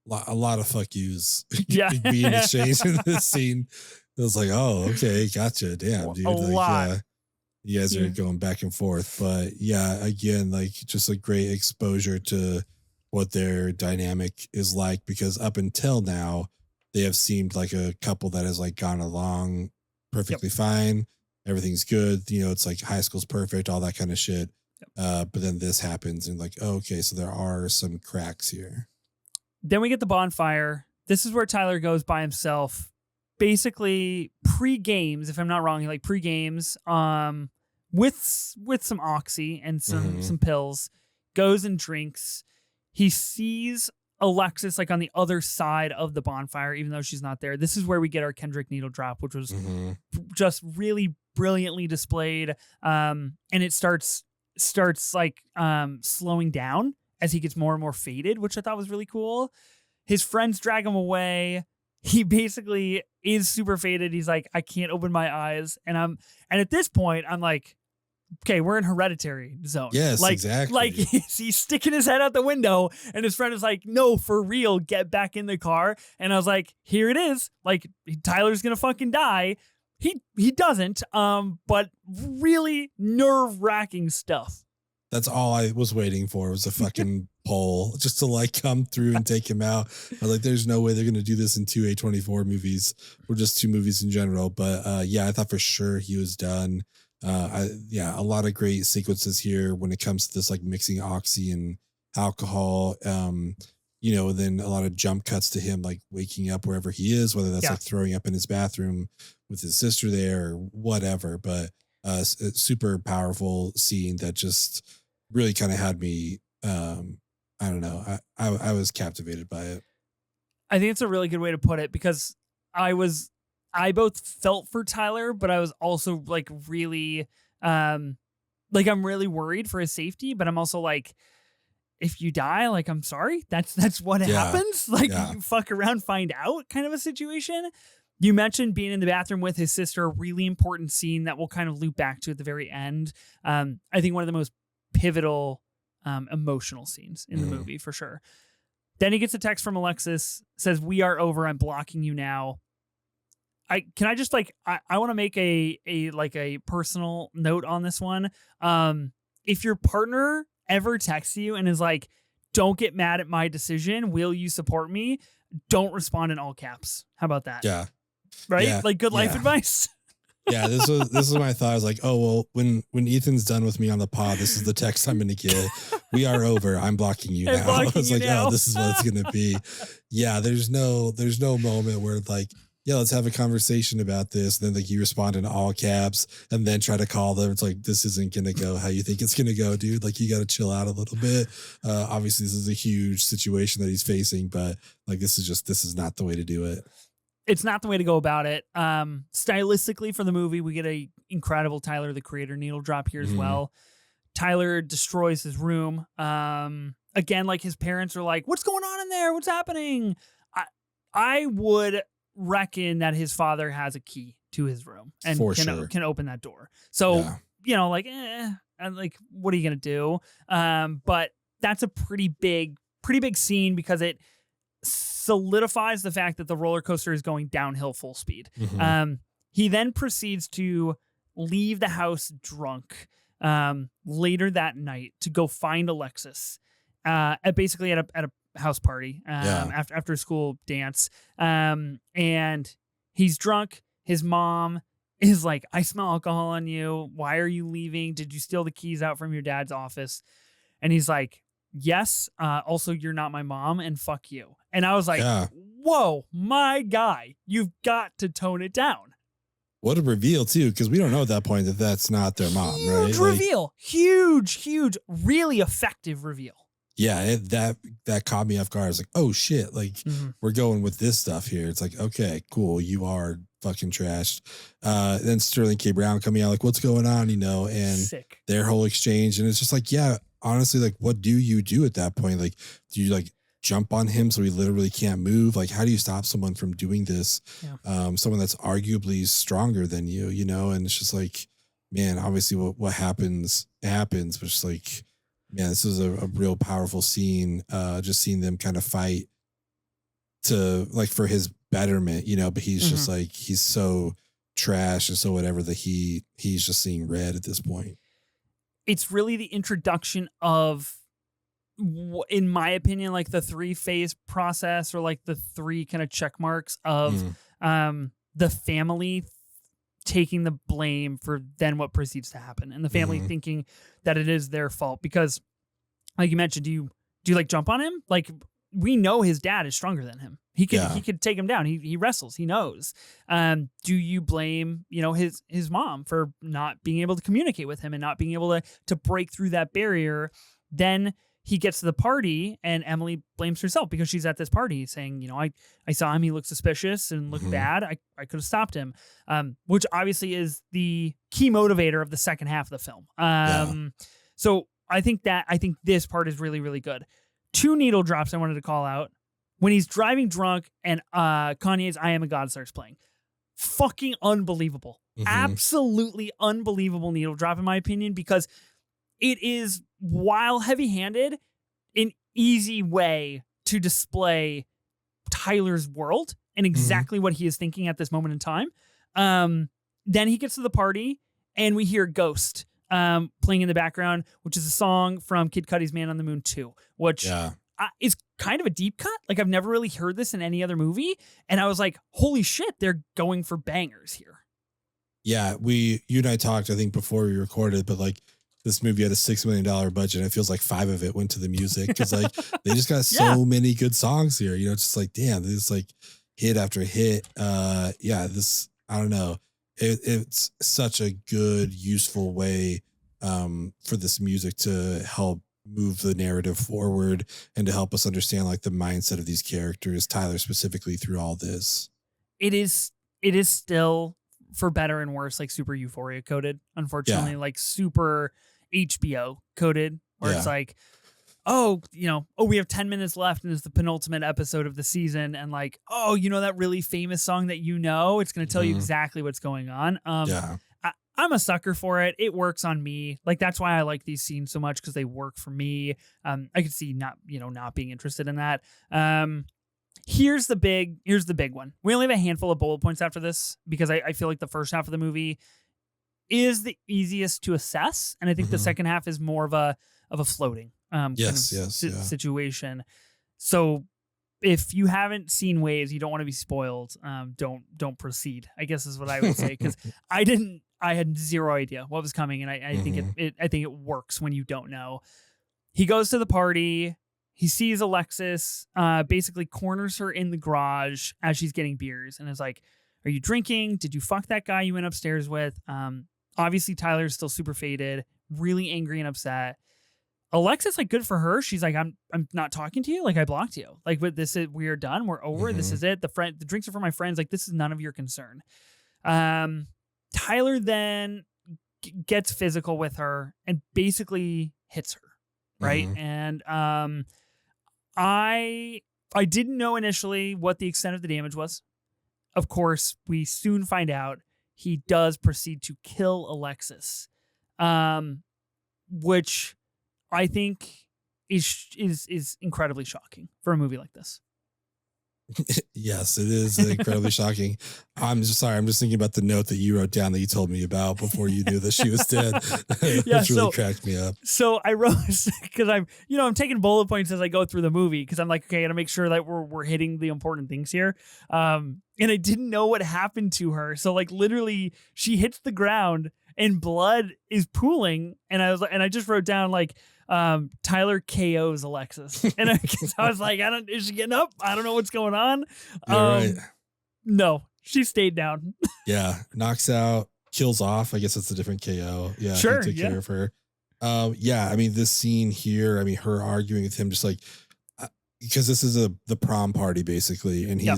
Speaker 2: A lot of fuck yous
Speaker 1: Yeah.
Speaker 2: being exchanged in this scene. It was like, oh, okay, gotcha. Damn, dude.
Speaker 1: A lot.
Speaker 2: You guys are going back and forth. But yeah, again, like, just a great exposure to what their dynamic is like, because up until now, they have seemed like a couple that has like gone along perfectly fine. Everything's good. You know, it's like high school's perfect, all that kind of shit. But then this happens and like, oh, okay, so there are some cracks here.
Speaker 1: Then we get the bonfire. This is where Tyler goes by himself. Basically, pre-games, if I'm not wrong, he like pre-games with some oxy and some pills, goes and drinks. He sees Alexis like on the other side of the bonfire, even though she's not there. This is where we get our Kendrick needle drop, which was just really brilliantly displayed. And it starts like slowing down as he gets more and more faded, which I thought was really cool. His friends drag him away. He basically is super faded. He's like, I can't open my eyes. And at this point, I'm like, okay, we're in Hereditary zone.
Speaker 2: Yes,
Speaker 1: like,
Speaker 2: exactly.
Speaker 1: Like, he's sticking his head out the window, and his friend is like, no, for real, get back in the car. And I was like, here it is. Like, Tyler's gonna fucking die. He doesn't, but really nerve-wracking stuff.
Speaker 2: That's all I was waiting for, was a fucking pole just to like come through and take him out. I was like, there's no way they're going to do this in two A24 movies or just two movies in general. But yeah, I thought for sure he was done. A lot of great sequences here when it comes to this, like mixing oxy and alcohol. You know, then a lot of jump cuts to him like waking up wherever he is, whether that's like throwing up in his bathroom with his sister there or whatever. But a super powerful scene that just really kind of had me, I don't know, I was captivated by it.
Speaker 1: I think it's a really good way to put it, because I both felt for Tyler, but I was also like really like, I'm really worried for his safety, but I'm also like, if you die, like, I'm sorry, that's what happens. Like, you fuck around, find out kind of a situation. You mentioned being in the bathroom with his sister, a really important scene that we'll kind of loop back to at the very end. I think one of the most pivotal emotional scenes in the movie, for sure. Then he gets a text from Alexis, says, we are over, I'm blocking you now. I want to make a personal note on this one. if your partner ever texts you and is like, don't get mad at my decision, will you support me? Don't respond in all caps. How about that?
Speaker 2: Yeah.
Speaker 1: Right?
Speaker 2: Yeah.
Speaker 1: Like good life
Speaker 2: Yeah.
Speaker 1: advice.
Speaker 2: Yeah, this was my thought. I was like, oh well, when Ethan's done with me on the pod, this is the text I'm gonna get. We are over. I'm blocking you now. I was like, oh, this is what it's gonna be. Yeah, there's no moment where like, yeah, let's have a conversation about this. And then like you respond in all caps and then try to call them. It's like, this isn't gonna go how you think it's gonna go, dude. Like you gotta chill out a little bit. Obviously this is a huge situation that he's facing, but like this is not the way to do it.
Speaker 1: It's not the way to go about it. Stylistically for the movie, we get a incredible Tyler, the Creator needle drop here as well. Tyler destroys his room. Again, like his parents are like, what's going on in there? What's happening? I would reckon that his father has a key to his room and can open that door. So, like, like, what are you going to do? But that's a pretty big scene because it solidifies the fact that the roller coaster is going downhill full speed. He then proceeds to leave the house drunk later that night to go find Alexis basically at a house party after a school dance. And he's drunk. His mom is like, I smell alcohol on you. Why are you leaving? Did you steal the keys out from your dad's office? And he's like, yes. Also, you're not my mom and fuck you. And I was like, whoa, my guy, you've got to tone it down.
Speaker 2: What a reveal too, because we don't know at that point that that's not their mom, right?
Speaker 1: Huge reveal, huge, really effective reveal.
Speaker 2: Yeah, that caught me off guard. I was like, oh shit, like we're going with this stuff here. It's like, okay, cool, you are fucking trashed. Then Sterling K. Brown coming out like, what's going on, and
Speaker 1: sick.
Speaker 2: Their whole exchange, and it's just like, yeah, honestly, like, what do you do at that point? Like, do you like jump on him so he literally can't move? Like, how do you stop someone from doing this? Someone that's arguably stronger than you, and it's just like, man, obviously what happens, but it's like, man, this is a real powerful scene. Just seeing them kind of fight to like for his betterment, but he's just like, he's so trash and so whatever that he's just seeing red at this point.
Speaker 1: It's really the introduction of, in my opinion, like the 3-phase process or like the 3 kind of check marks of the family taking the blame for then what proceeds to happen, and the family thinking that it is their fault because, like you mentioned, do you like jump on him? Like, we know his dad is stronger than him. He could take him down. He wrestles. He knows. Do you blame his mom for not being able to communicate with him and not being able to break through that barrier? Then he gets to the party and Emily blames herself because she's at this party saying, I saw him. He looked suspicious and looked bad. I could have stopped him, which obviously is the key motivator of the second half of the film. So I think this part is really, really good. 2 needle drops I wanted to call out. When he's driving drunk and Kanye's I Am a God starts playing. Fucking unbelievable. Absolutely unbelievable needle drop in my opinion, because it is, while heavy-handed, an easy way to display Tyler's world and exactly what he is thinking at this moment in time. Then he gets to the party and we hear Ghost playing in the background, which is a song from Kid Cudi's Man on the Moon 2, which is kind of a deep cut. Like, I've never really heard this in any other movie. And I was like, holy shit, they're going for bangers here.
Speaker 2: Yeah, you and I talked, I think, before we recorded, but like, this movie had a $6 million budget. And it feels like 5 of it went to the music because like they just got so many good songs here. It's just like, damn, this like hit after hit. This, I don't know. It's such a good, useful way for this music to help move the narrative forward and to help us understand like the mindset of these characters, Tyler specifically, through all this.
Speaker 1: It is still, for better and worse, like super Euphoria coded, unfortunately, like super HBO coded, where it's like, we have 10 minutes left and it's the penultimate episode of the season. And like, that really famous song that it's going to tell you exactly what's going on. I'm a sucker for it. It works on me. Like, that's why I like these scenes so much, because they work for me. I could see not being interested in that. Here's the big one. We only have a handful of bullet points after this because I feel like the first half of the movie is the easiest to assess, and I think the
Speaker 2: Mhm.
Speaker 1: second half is more of a floating kind of
Speaker 2: Yes, yes, yeah.
Speaker 1: situation. So if you haven't seen Waves, you don't want to be spoiled. Don't proceed, I guess is what I would say, because I had zero idea what was coming, and I think
Speaker 2: Mhm.
Speaker 1: I think it works when you don't know. He goes to the party. He sees Alexis, basically corners her in the garage as she's getting beers, and is like, "Are you drinking? Did you fuck that guy you went upstairs with?" Obviously Tyler's still super faded, really angry and upset. Alexis, like, good for her. She's like, I'm not talking to you. Like, I blocked you. Like, but this is, we are done. We're over. This
Speaker 2: Mhm.
Speaker 1: is it. The drinks are for my friends. Like, this is none of your concern. Um, Tyler then gets physical with her and basically hits her. Right.
Speaker 2: Mhm.
Speaker 1: And I I didn't know initially what the extent of the damage was. Of course, we soon find out he does proceed to kill Alexis. Um, which I think is incredibly shocking for a movie like this.
Speaker 2: Yes, it is incredibly shocking. I'm just sorry. I'm just thinking about the note that you wrote down that you told me about before you knew that she was dead.
Speaker 1: Yeah,
Speaker 2: It's really cracked me up.
Speaker 1: so I wrote, because I'm taking bullet points as I go through the movie, because I'm like, okay, I gotta make sure that we're hitting the important things here. And I didn't know what happened to her, so like literally she hits the ground and blood is pooling, and I just wrote down like, Tyler KOs Alexis, and I was like, is she getting up? I don't know what's going on.
Speaker 2: You're right.
Speaker 1: No, she stayed down.
Speaker 2: Yeah, knocks out, kills off. I guess it's a different KO. Yeah, he
Speaker 1: Sure,
Speaker 2: took
Speaker 1: yeah.
Speaker 2: care of her. Yeah, I mean, this scene here, I mean, her arguing with him, just like uh, because this is the prom party basically, and
Speaker 1: Yep.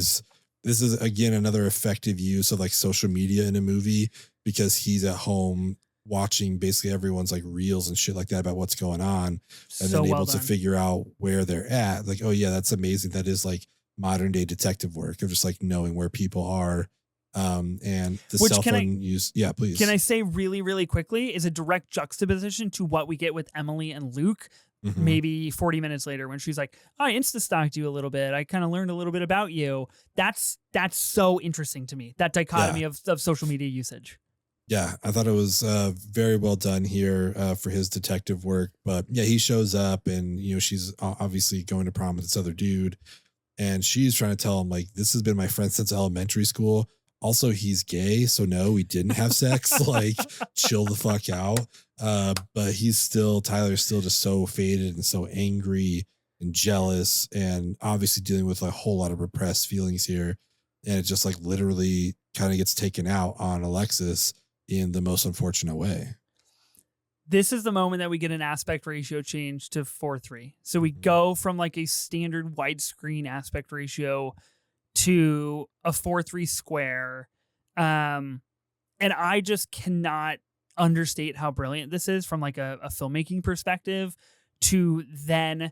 Speaker 2: this is again another effective use of like social media in a movie because he's at home watching basically everyone's like reels and shit like that about what's going on, and
Speaker 1: So
Speaker 2: then
Speaker 1: well
Speaker 2: able to
Speaker 1: done.
Speaker 2: figure out where they're at. Like, oh yeah, that's amazing. That is like modern day detective work of just like knowing where people are. And the
Speaker 1: Which
Speaker 2: cell phone use, yeah,
Speaker 1: can
Speaker 2: please.
Speaker 1: I say really, really quickly, is a direct juxtaposition to what we get with Emily and Luke
Speaker 2: Hmm.
Speaker 1: maybe 40 minutes later, when she's like, "Oh, I insta stalked you a little bit. I kind of learned a little bit about you." That's so interesting to me. That
Speaker 2: Yeah,
Speaker 1: dichotomy of social media usage.
Speaker 2: yeah, I thought it was very well done here for his detective work. But yeah, he shows up, and she's obviously going to prom with this other dude, and she's trying to tell him like this has been my friend since elementary school. Also, he's gay, so no, we didn't have sex. Like, chill the fuck out. But Tyler's still just so faded and so angry and jealous, and obviously dealing with a whole lot of repressed feelings here. And it just like literally kind of gets taken out on Alexis in the most unfortunate way.
Speaker 1: This is the moment that we get an aspect ratio change to 4:3. So we
Speaker 2: Mhm.
Speaker 1: go from like a standard widescreen aspect ratio to a 4:3 square. Um, and I just cannot understate how brilliant this is from like a filmmaking perspective, to then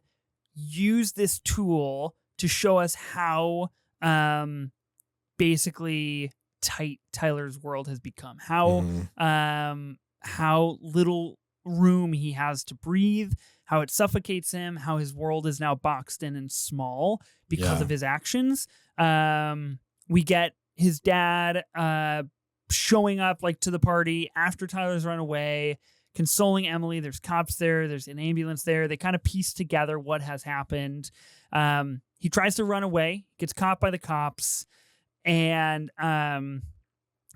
Speaker 1: use this tool to show us how basically tight Tyler's world has become,
Speaker 2: Mhm.
Speaker 1: how little room he has to breathe, how it suffocates him, how his world is now boxed in and small because
Speaker 2: Yeah.
Speaker 1: of his actions. We get his dad showing up like to the party after Tyler's run away, consoling Emily. There's cops there, there's an ambulance there. They kind of piece together what has happened. He tries to run away, gets caught by the cops, and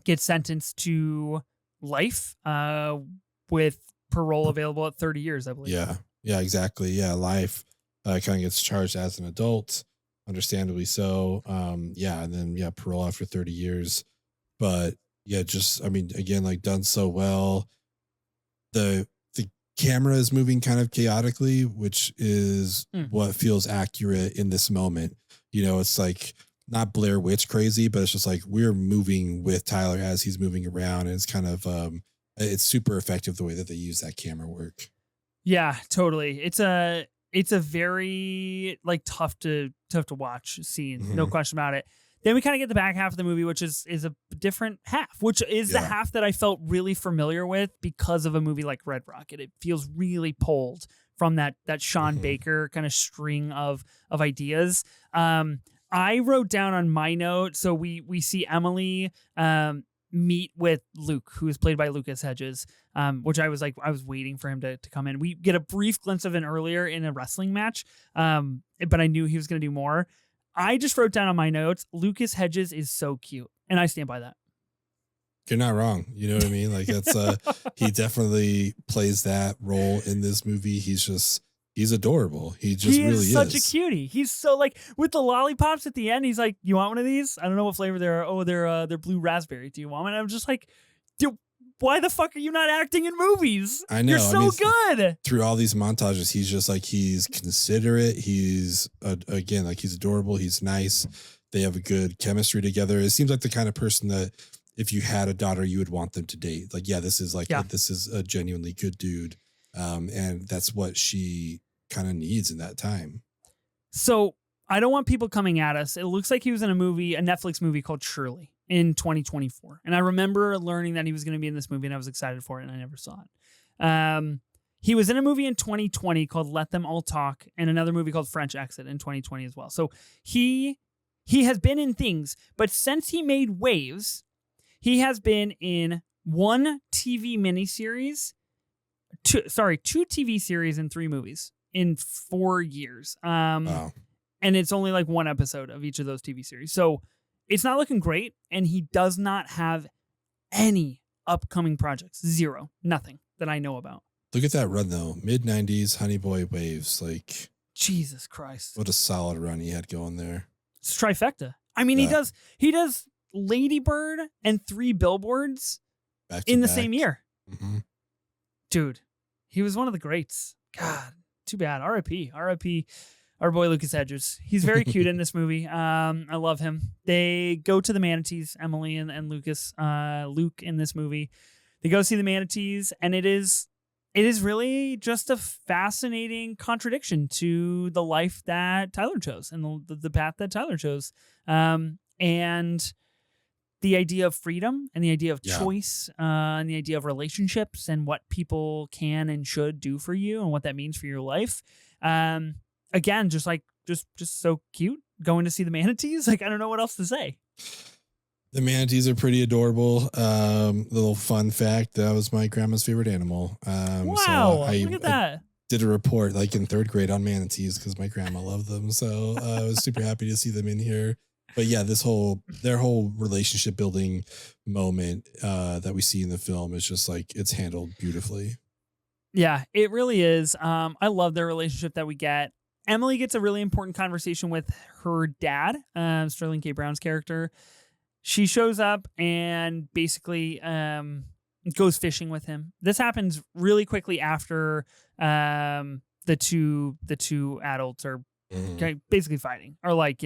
Speaker 1: gets sentenced to life with parole available at 30 years, I believe.
Speaker 2: Yeah. Yeah, exactly. Yeah, life kind of gets charged as an adult, understandably so. Yeah, and then yeah, parole after 30 years. But yeah, just I mean, again, like done so well. The camera is moving kind of chaotically, which is
Speaker 1: Mhm.
Speaker 2: what feels accurate in this moment. It's like not Blair Witch crazy, but it's just like we're moving with Tyler as he's moving around, and it's kind of it's super effective the way that they use that camera work.
Speaker 1: Yeah, totally. It's a very like tough to watch scene, no
Speaker 2: Hmm.
Speaker 1: question about it. Then we kind of get the back half of the movie, which is a different half, which is the
Speaker 2: Yeah.
Speaker 1: half that I felt really familiar with because of a movie like Red Rocket. It feels really pulled from that Sean
Speaker 2: Hmm.
Speaker 1: Baker kind of string of ideas. I wrote down on my note, so we see Emily. meet with Luke, who is played by Lucas Hedges, which I was waiting for him to come in. We get a brief glimpse of him earlier in a wrestling match, but I knew he was going to do more. I just wrote down on my notes, Lucas Hedges is so cute, and I stand by that.
Speaker 2: You're not wrong. You know what I mean? Like that's he definitely plays that role in this movie. He's adorable. He really is
Speaker 1: such a cutie. He's so like with the lollipops at the end. He's like, "You want one of these? I don't know what flavor they are. Oh, they're blue raspberry. Do you want one?" And I'm just like, "Dude, why the fuck are you not acting in movies?
Speaker 2: I know.
Speaker 1: You're so good."
Speaker 2: Through all these montages, he's just like he's considerate. He's again like he's adorable. He's nice. They have a good chemistry together. It seems like the kind of person that if you had a daughter, you would want them to date. Like, this is this is a genuinely good dude. And that's what she kind of needs in that time.
Speaker 1: So I don't want people coming at us. It looks like he was in a Netflix movie called Shirley in 2024. And I remember learning that he was going to be in this movie and I was excited for it and I never saw it. He was in a movie in 2020 called Let Them All Talk and another movie called French Exit in 2020 as well. So he has been in things, but since he made waves, he has been in one TV miniseries, two TV series and 3 movies in 4 years.
Speaker 2: Wow.
Speaker 1: And it's only like 1 episode of each of those TV series. So it's not looking great. And he does not have any upcoming projects. 0, nothing that I know about.
Speaker 2: Look at that run though. Mid-90s, Honey Boy Waves. Like
Speaker 1: Jesus Christ.
Speaker 2: What a solid run he had going there.
Speaker 1: It's trifecta. I mean, he does Lady Bird and 3 billboards in the same year.
Speaker 2: Mm-hmm.
Speaker 1: Dude, he was one of the greats. God, too bad. R.I.P. Our boy Lucas Hedges. He's very cute in this movie. I love him. They go to the manatees, Emily and Lucas, Luke in this movie. They go see the manatees, and it is really just a fascinating contradiction to the life that Tyler chose and the path that Tyler chose. And the idea of freedom and the idea of choice and the idea of relationships and what people can and should do for you and what that means for your life. Again, just so cute going to see the manatees. Like, I don't know what else to say.
Speaker 2: The manatees are pretty adorable. Little fun fact, that was my grandma's favorite animal.
Speaker 1: Wow, so look at that.
Speaker 2: I did a report like in 3rd grade on manatees because my grandma loved them. So I was super happy to see them in here. But yeah, their whole relationship building moment that we see in the film is just like it's handled beautifully.
Speaker 1: Yeah, it really is. I love their relationship that we get. Emily gets a really important conversation with her dad, Sterling K. Brown's character. She shows up and basically goes fishing with him. This happens really quickly after the two adults are basically fighting, or like,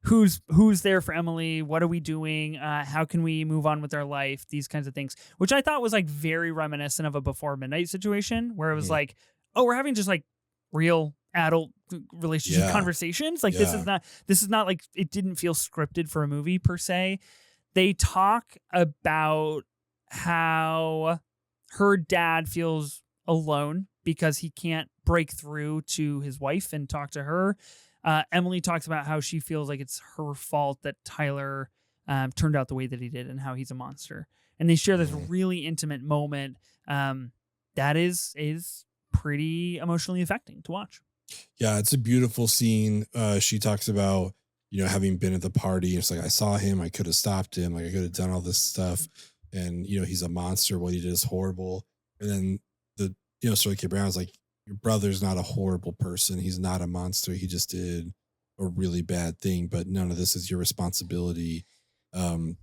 Speaker 1: who's there for Emily? What are we doing? How can we move on with our life? These kinds of things, which I thought was like very reminiscent of a Before Midnight situation where it was like, oh, we're having just like real adult relationship conversations. Like this is not like, it didn't feel scripted for a movie per se. They talk about how her dad feels alone because he can't break through to his wife and talk to her. Emily talks about how she feels like it's her fault that Tyler turned out the way that he did and how he's a monster. And they share this really intimate moment that is pretty emotionally affecting to watch.
Speaker 2: Yeah, it's a beautiful scene. She talks about, having been at the party. It's like, I saw him. I could have stopped him. Like, I could have done all this stuff. And, he's a monster. What he did is horrible. And then Sterling K. Brown's like, your brother's not a horrible person. He's not a monster. He just did a really bad thing. But none of this is your responsibility,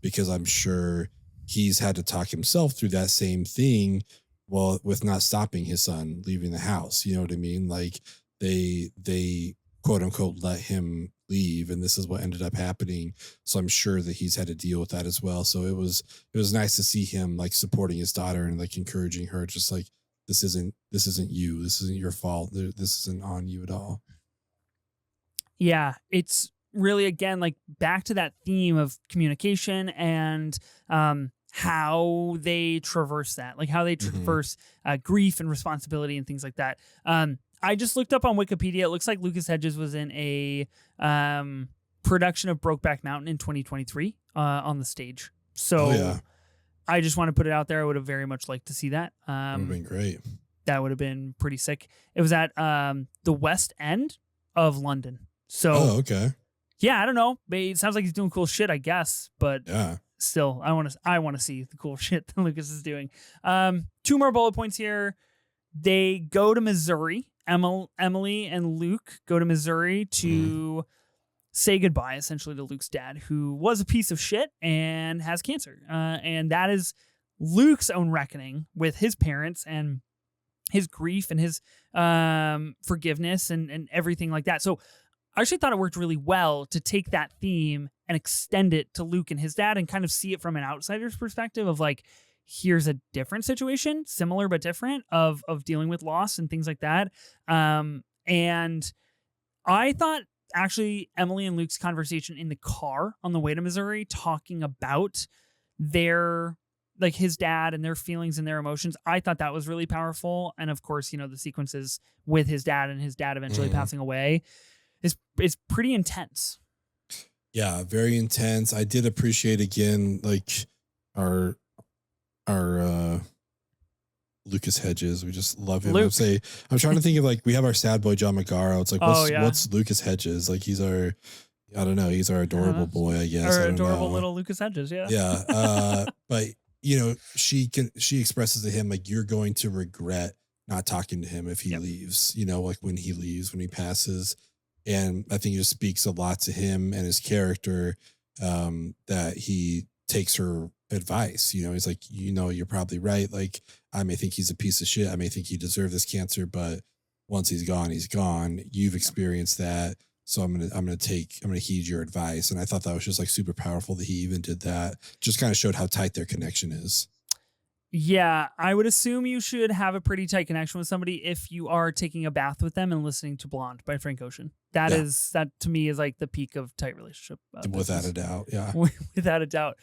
Speaker 2: because I'm sure he's had to talk himself through that same thing. Well, with not stopping his son leaving the house, you know what I mean? Like they quote unquote let him leave, and this is what ended up happening. So I'm sure that he's had to deal with that as well. So it was nice to see him like supporting his daughter and like encouraging her, just like, this isn't you. This isn't your fault. This isn't on you at all. Yeah,
Speaker 1: it's really, again, like back to that theme of communication and how they traverse that, like how they traverse grief and responsibility and things like that. I just looked up on Wikipedia. It looks like Lucas Hedges was in a production of Brokeback Mountain in 2023 on the stage.
Speaker 2: Oh
Speaker 1: So
Speaker 2: yeah,
Speaker 1: I just want to put it out there. I would have very much liked to see that.
Speaker 2: that would have been great.
Speaker 1: That would have been pretty sick. It was at the West End of London. So
Speaker 2: Oh okay,
Speaker 1: yeah, I don't know. It sounds like he's doing cool shit, I guess. But
Speaker 2: yeah.
Speaker 1: still, I want to see the cool shit that Lucas is doing. Two more bullet points here. They go to Missouri. Emily and Luke go to Missouri to say goodbye, essentially, to Luke's dad, who was a piece of shit and has cancer. And that is Luke's own reckoning with his parents and his grief and his forgiveness and everything like that. So I actually thought it worked really well to take that theme and extend it to Luke and his dad and kind of see it from an outsider's perspective of like, here's a different situation, similar but different, of dealing with loss and things like that. And I thought actually Emily and Luke's conversation in the car on the way to Missouri, talking about their, like, his dad and their feelings and their emotions, I thought that was really powerful. And of course, the sequences with his dad and his dad eventually passing away is pretty intense.
Speaker 2: Yeah, very intense. I did appreciate again, like our Lucas Hedges. We just love him.
Speaker 1: Luke.
Speaker 2: I'm trying to think of, like, we have our sad boy John McGarrow. It's like, what's Lucas Hedges? Like, he's our, I don't know, he's our adorable boy, I guess.
Speaker 1: Our adorable little Lucas Hedges, yeah.
Speaker 2: Yeah. But she expresses to him, like, you're going to regret not talking to him if he leaves, like when he leaves, when he passes. And I think it just speaks a lot to him and his character, that he takes her advice. He's like, you're probably right. Like, I may think he's a piece of shit. I may think he deserved this cancer, but once he's gone, he's gone. You've experienced that. So I'm gonna heed your advice. And I thought that was just like super powerful that he even did that. Just kind of showed how tight their connection is.
Speaker 1: Yeah, I would assume you should have a pretty tight connection with somebody if you are taking a bath with them and listening to Blonde by Frank Ocean. That to me is like the peak of tight relationship.
Speaker 2: Without a doubt. Yeah.
Speaker 1: Without a doubt.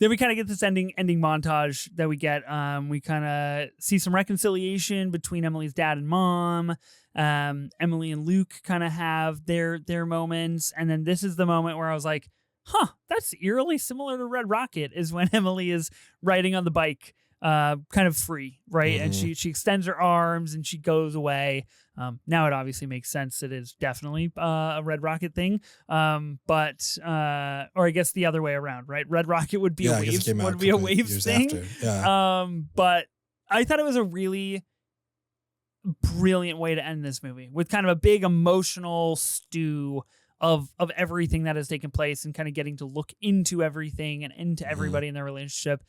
Speaker 1: Then we kind of get this ending montage that we get. We kind of see some reconciliation between Emily's dad and mom. Emily and Luke kind of have their moments. And then this is the moment where I was like, that's eerily similar to Red Rocket, is when Emily is riding on the bike, kind of free, right? And she extends her arms and she goes away. Now it obviously makes sense. It is definitely a Red Rocket thing. But or I guess the other way around, right? Red Rocket would be a Waves thing.
Speaker 2: After. Yeah.
Speaker 1: But I thought it was a really brilliant way to end this movie, with kind of a big emotional stew of everything that has taken place, and kind of getting to look into everything and into everybody in their relationship,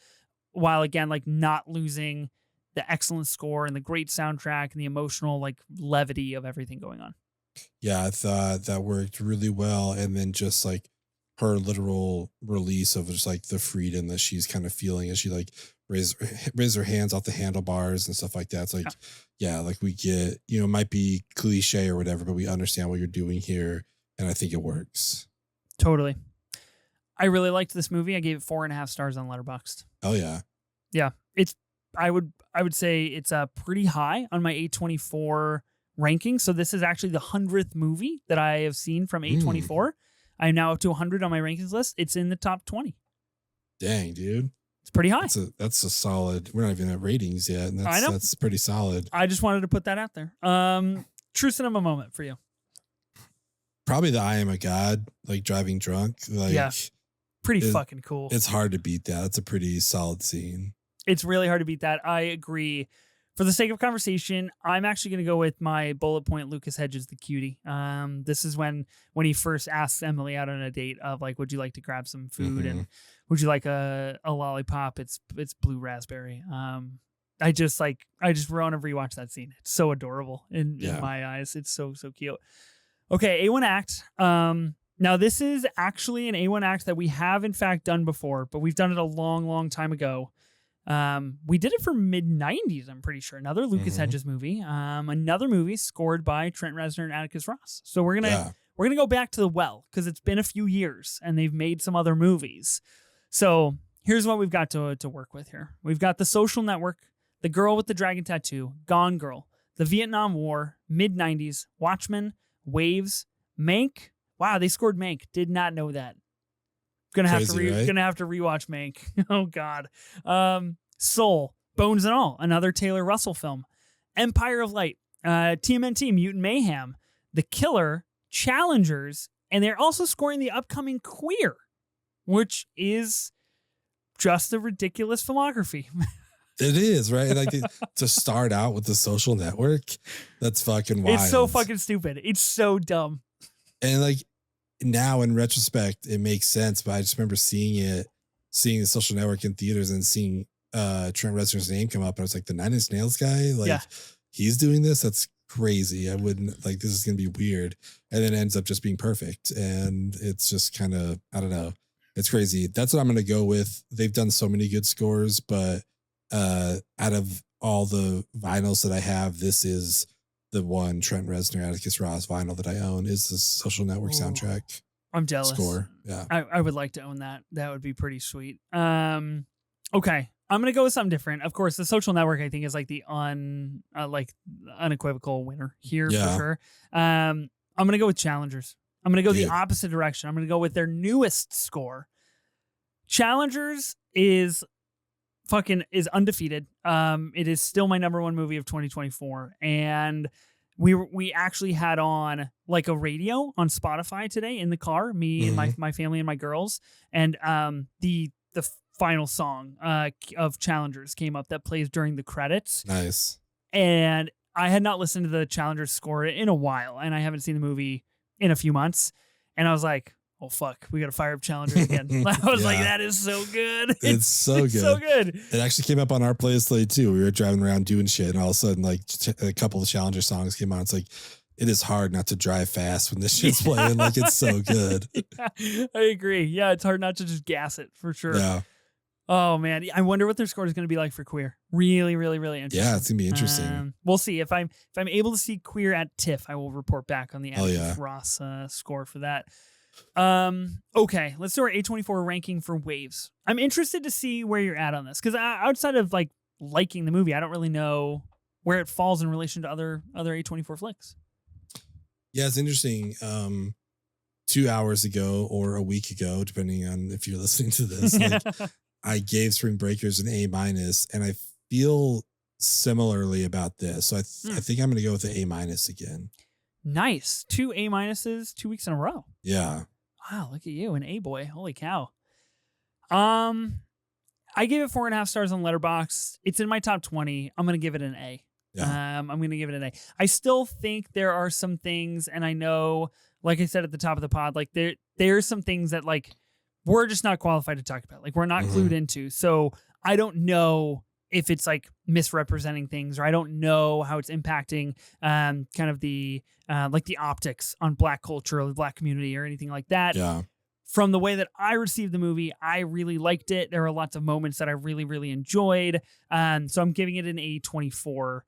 Speaker 1: while again, like, not losing the excellent score and the great soundtrack and the emotional, like, levity of everything going on.
Speaker 2: Yeah, I thought that worked really well. And then just like her literal release of just like the freedom that she's kind of feeling as she like raise her hands off the handlebars and stuff like that. It's like, like we get, it might be cliche or whatever, but we understand what you're doing here. And I think it works.
Speaker 1: Totally. I really liked this movie. I gave it 4.5 stars on Letterboxd.
Speaker 2: Oh yeah.
Speaker 1: Yeah. I would say it's pretty high on my A24 ranking. So this is actually the 100th movie that I have seen from A24. I'm now up to 100 on my rankings list. It's in the top 20.
Speaker 2: Dang, dude.
Speaker 1: It's pretty high.
Speaker 2: That's a solid. We're not even at ratings yet. And
Speaker 1: I know.
Speaker 2: That's pretty solid.
Speaker 1: I just wanted to put that out there. True cinema moment for you.
Speaker 2: Probably the I Am a God, like driving drunk. Like,
Speaker 1: yeah. Pretty fucking cool.
Speaker 2: It's hard to beat that. It's a pretty solid scene.
Speaker 1: It's really hard to beat that. I agree. For the sake of conversation, I'm actually going to go with my bullet point, Lucas Hedges, the cutie. This is when he first asks Emily out on a date of like, would you like to grab some food? And would you like a lollipop? It's blue raspberry. I just want to rewatch that scene. It's so adorable in my eyes. It's so cute. Okay, A1 act. Now this is actually an A1 act that we have in fact done before, but we've done it a long, long time ago. We did it for mid-90s, I'm pretty sure. Another Lucas Hedges movie. Another movie scored by Trent Reznor and Atticus Ross. So we're gonna go back to the well, because it's been a few years and they've made some other movies. So here's what we've got to work with here. We've got The Social Network, The Girl with the Dragon Tattoo, Gone Girl, The Vietnam War, mid-90s, Watchmen, Waves, Mank. Wow, they scored Mank. Did not know that.
Speaker 2: Crazy, right?
Speaker 1: Gonna have to rewatch Mank. Oh God. Soul, Bones and All, another Taylor Russell film. Empire of Light, TMNT, Mutant Mayhem, The Killer, Challengers, and they're also scoring the upcoming Queer, which is just a ridiculous filmography.
Speaker 2: It is, right? And like to start out with The Social Network, that's fucking wild.
Speaker 1: It's so fucking stupid. It's so dumb.
Speaker 2: And like now in retrospect, it makes sense. But I just remember seeing The Social Network in theaters and seeing Trent Reznor's name come up. And I was like, the Nine Inch Nails guy, like he's doing this. That's crazy. I wouldn't like, this is going to be weird. And then it ends up just being perfect. And it's just kind of, I don't know. It's crazy. That's what I'm going to go with. They've done so many good scores, but out of all the vinyls that I have, this is the one Trent Reznor Atticus Ross vinyl that I own is the Social Network soundtrack.
Speaker 1: I'm jealous.
Speaker 2: Score. Yeah.
Speaker 1: I would like to own that. That would be pretty sweet. Okay. I'm going to go with something different. Of course, The Social Network, I think, is like the unequivocal winner here for sure. I'm going to go with Challengers. I'm going to go the opposite direction. I'm going to go with their newest score. Challengers is undefeated. It is still my number one movie of 2024. And we actually had on like a radio on Spotify today in the car, me and my family and my girls. And the final song of Challengers came up that plays during the credits.
Speaker 2: Nice.
Speaker 1: And I had not listened to the Challengers score in a while, and I haven't seen the movie in a few months. And I was like, oh, fuck, we got to fire up Challengers again. I was like, that is so good.
Speaker 2: It's so good.
Speaker 1: So good.
Speaker 2: It actually came up on our playlist late too. We were driving around doing shit, and all of a sudden, like a couple of Challenger songs came on. It's like, it is hard not to drive fast when this shit's playing. Like, it's so good.
Speaker 1: Yeah, I agree. Yeah, it's hard not to just gas it for sure.
Speaker 2: Yeah.
Speaker 1: Oh, man. I wonder what their score is going to be like for Queer. Really, really, really interesting.
Speaker 2: Yeah, it's going to be interesting.
Speaker 1: We'll see. If I'm able to see Queer at TIFF, I will report back on the Atticus Ross score for that. Okay, let's do our A24 ranking for Waves. I'm interested to see where you're at on this, because outside of like liking the movie, I don't really know where it falls in relation to other A24 flicks.
Speaker 2: Yeah, it's interesting. 2 hours ago or a week ago, depending on if you're listening to this, like, I gave Spring Breakers an A-, and I feel similarly about this. So I think I'm going to go with the A- again.
Speaker 1: Nice. 2 A-, 2 weeks in a row.
Speaker 2: Yeah.
Speaker 1: Wow, look at you, an A boy. Holy cow. I gave it 4.5 stars on Letterboxd. It's in my top 20. I'm going to give it an A.
Speaker 2: Yeah.
Speaker 1: I'm going to give it an A. I still think there are some things, and I know, like I said at the top of the pod, like there's some things that like we're just not qualified to talk about. Like we're not clued into. So I don't know if it's like misrepresenting things, or I don't know how it's impacting kind of the like the optics on Black culture or the Black community or anything like that.
Speaker 2: Yeah.
Speaker 1: From the way that I received the movie, I really liked it. There were lots of moments that I really, really enjoyed. So I'm giving it an A24.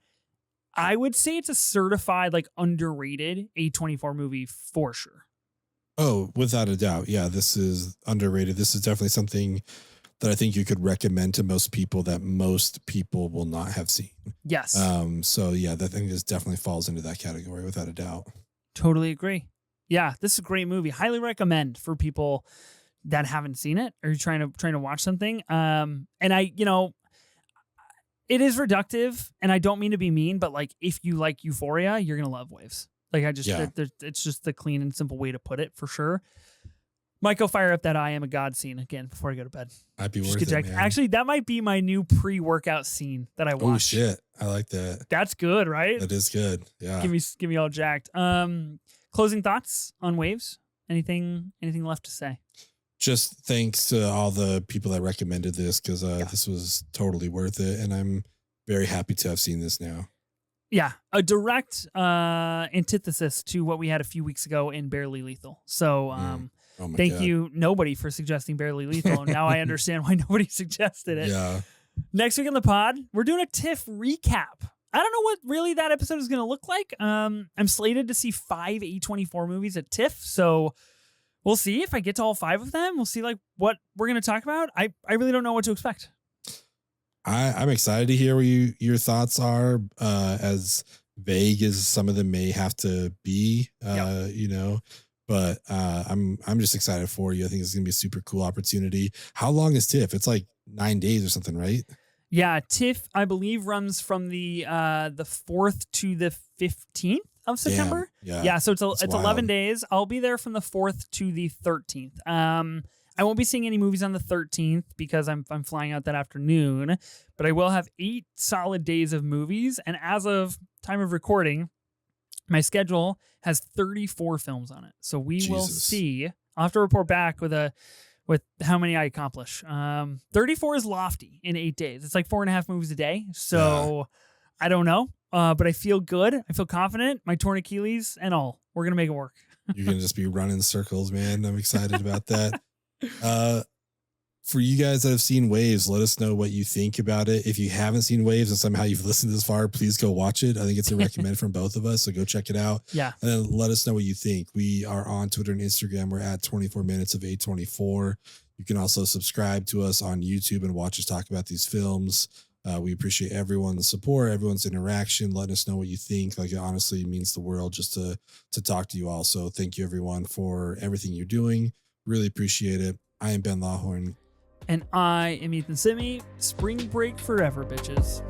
Speaker 1: I would say it's a certified, like, underrated A24 movie for sure.
Speaker 2: Oh, without a doubt. Yeah, this is underrated. This is definitely something that I think you could recommend to most people that most people will not have seen.
Speaker 1: Yes.
Speaker 2: So yeah, that thing just definitely falls into that category without a doubt.
Speaker 1: Totally agree. Yeah, this is a great movie. Highly recommend for people that haven't seen it or trying to watch something. And I, it is reductive, and I don't mean to be mean, but like if you like Euphoria, you're gonna love Waves. Like it's just the clean and simple way to put it for sure. Might go fire up that I Am a God scene again before I go to bed.
Speaker 2: I'd be worth it, man.
Speaker 1: Actually, that might be my new pre-workout scene that I watch.
Speaker 2: Oh shit, I like that.
Speaker 1: That's good, right?
Speaker 2: That is good. Yeah.
Speaker 1: Give me all jacked. Closing thoughts on Waves? Anything left to say?
Speaker 2: Just thanks to all the people that recommended this, because this was totally worth it, and I'm very happy to have seen this now.
Speaker 1: Yeah, a direct antithesis to what we had a few weeks ago in Barely Lethal. So thank you, nobody, for suggesting Barely Lethal. And now I understand why nobody suggested it.
Speaker 2: Yeah.
Speaker 1: Next week on the pod, we're doing a TIFF recap. I don't know what really that episode is going to look like. I'm slated to see 5 A24 movies at TIFF, so we'll see if I get to all 5 of them. We'll see like what we're going to talk about. I really don't know what to expect.
Speaker 2: I'm excited to hear what your thoughts are, as vague as some of them may have to be. but I'm just excited for you. I think it's gonna be a super cool opportunity. How long is TIFF? It's like 9 days or something, right?
Speaker 1: Yeah, TIFF, I believe, runs from the 4th to the 15th of
Speaker 2: Damn.
Speaker 1: September.
Speaker 2: Yeah.
Speaker 1: Yeah, so
Speaker 2: It's
Speaker 1: it's 11
Speaker 2: wild.
Speaker 1: days. I'll be there from the 4th to the 13th. I won't be seeing any movies on the 13th because I'm flying out that afternoon, but I will have 8 solid days of movies, and as of time of recording, my schedule has 34 films on it. So we will
Speaker 2: Jesus.
Speaker 1: see. I'll have to report back with how many I accomplish. 34 is lofty in 8 days. It's like 4.5 movies a day.
Speaker 2: Yeah.
Speaker 1: So I don't know, but I feel good. I feel confident. My torn Achilles and all. We're gonna make it work.
Speaker 2: You're gonna just be running circles, man. I'm excited about that. Uh for you guys that have seen Waves, let us know what you think about it. If you haven't seen Waves and somehow you've listened this far, please go watch it. I think it's a recommend from both of us. So go check it out.
Speaker 1: Yeah.
Speaker 2: And then let us know what you think. We are on Twitter and Instagram. We're at 24 minutes of A24. You can also subscribe to us on YouTube and watch us talk about these films. We appreciate everyone's support, everyone's interaction. Let us know what you think. Like, it honestly means the world just to talk to you all. So thank you everyone for everything you're doing. Really appreciate it. I am Ben Lawhorn.
Speaker 1: And I am Ethan Simi. Spring break forever, bitches.